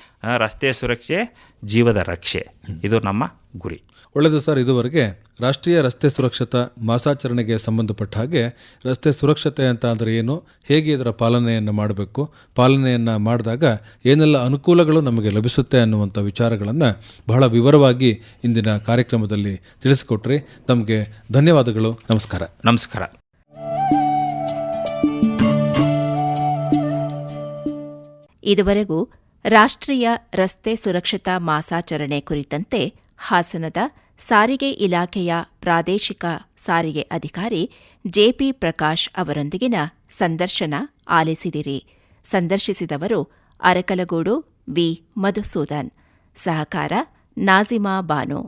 ರಸ್ತೆ ಸುರಕ್ಷೆ ಜೀವದ ರಕ್ಷೆ, ಇದು ನಮ್ಮ ಗುರಿ. ಒಳ್ಳೆಯದು ಸರ್. ಇದುವರೆಗೆ ರಾಷ್ಟ್ರೀಯ ರಸ್ತೆ ಸುರಕ್ಷತಾ ಮಾಸಾಚರಣೆಗೆ ಸಂಬಂಧಪಟ್ಟ ಹಾಗೆ ರಸ್ತೆ ಸುರಕ್ಷತೆ ಅಂತ ಅಂದರೆ ಏನು, ಹೇಗೆ ಇದರ ಪಾಲನೆಯನ್ನು ಮಾಡಬೇಕು, ಪಾಲನೆಯನ್ನು ಮಾಡಿದಾಗ ಏನೆಲ್ಲ ಅನುಕೂಲಗಳು ನಮಗೆ ಲಭಿಸುತ್ತೆ ಅನ್ನುವಂಥ ವಿಚಾರಗಳನ್ನು ಬಹಳ ವಿವರವಾಗಿ ಇಂದಿನ ಕಾರ್ಯಕ್ರಮದಲ್ಲಿ ತಿಳಿಸಿಕೊಟ್ರಿ. ತಮಗೆ ಧನ್ಯವಾದಗಳು. ನಮಸ್ಕಾರ. ನಮಸ್ಕಾರ. ಇದುವರೆಗೂ ರಾಷ್ಟ್ರೀಯ ರಸ್ತೆ ಸುರಕ್ಷತಾ ಮಾಸಾಚರಣೆ ಕುರಿತಂತೆ ಹಾಸನದ ಸಾರಿಗೆ ಇಲಾಖೆಯ ಪ್ರಾದೇಶಿಕ ಸಾರಿಗೆ ಅಧಿಕಾರಿ JP ಪ್ರಕಾಶ್ ಅವರೊಂದಿಗಿನ ಸಂದರ್ಶನ ಆಲಿಸಿದಿರಿ. ಸಂದರ್ಶಿಸಿದವರು ಅರಕಲಗೂಡು ವಿ. ಮಧುಸೂದನ್. ಸಹಕಾರ ನಾಜಿಮಾ ಬಾನು.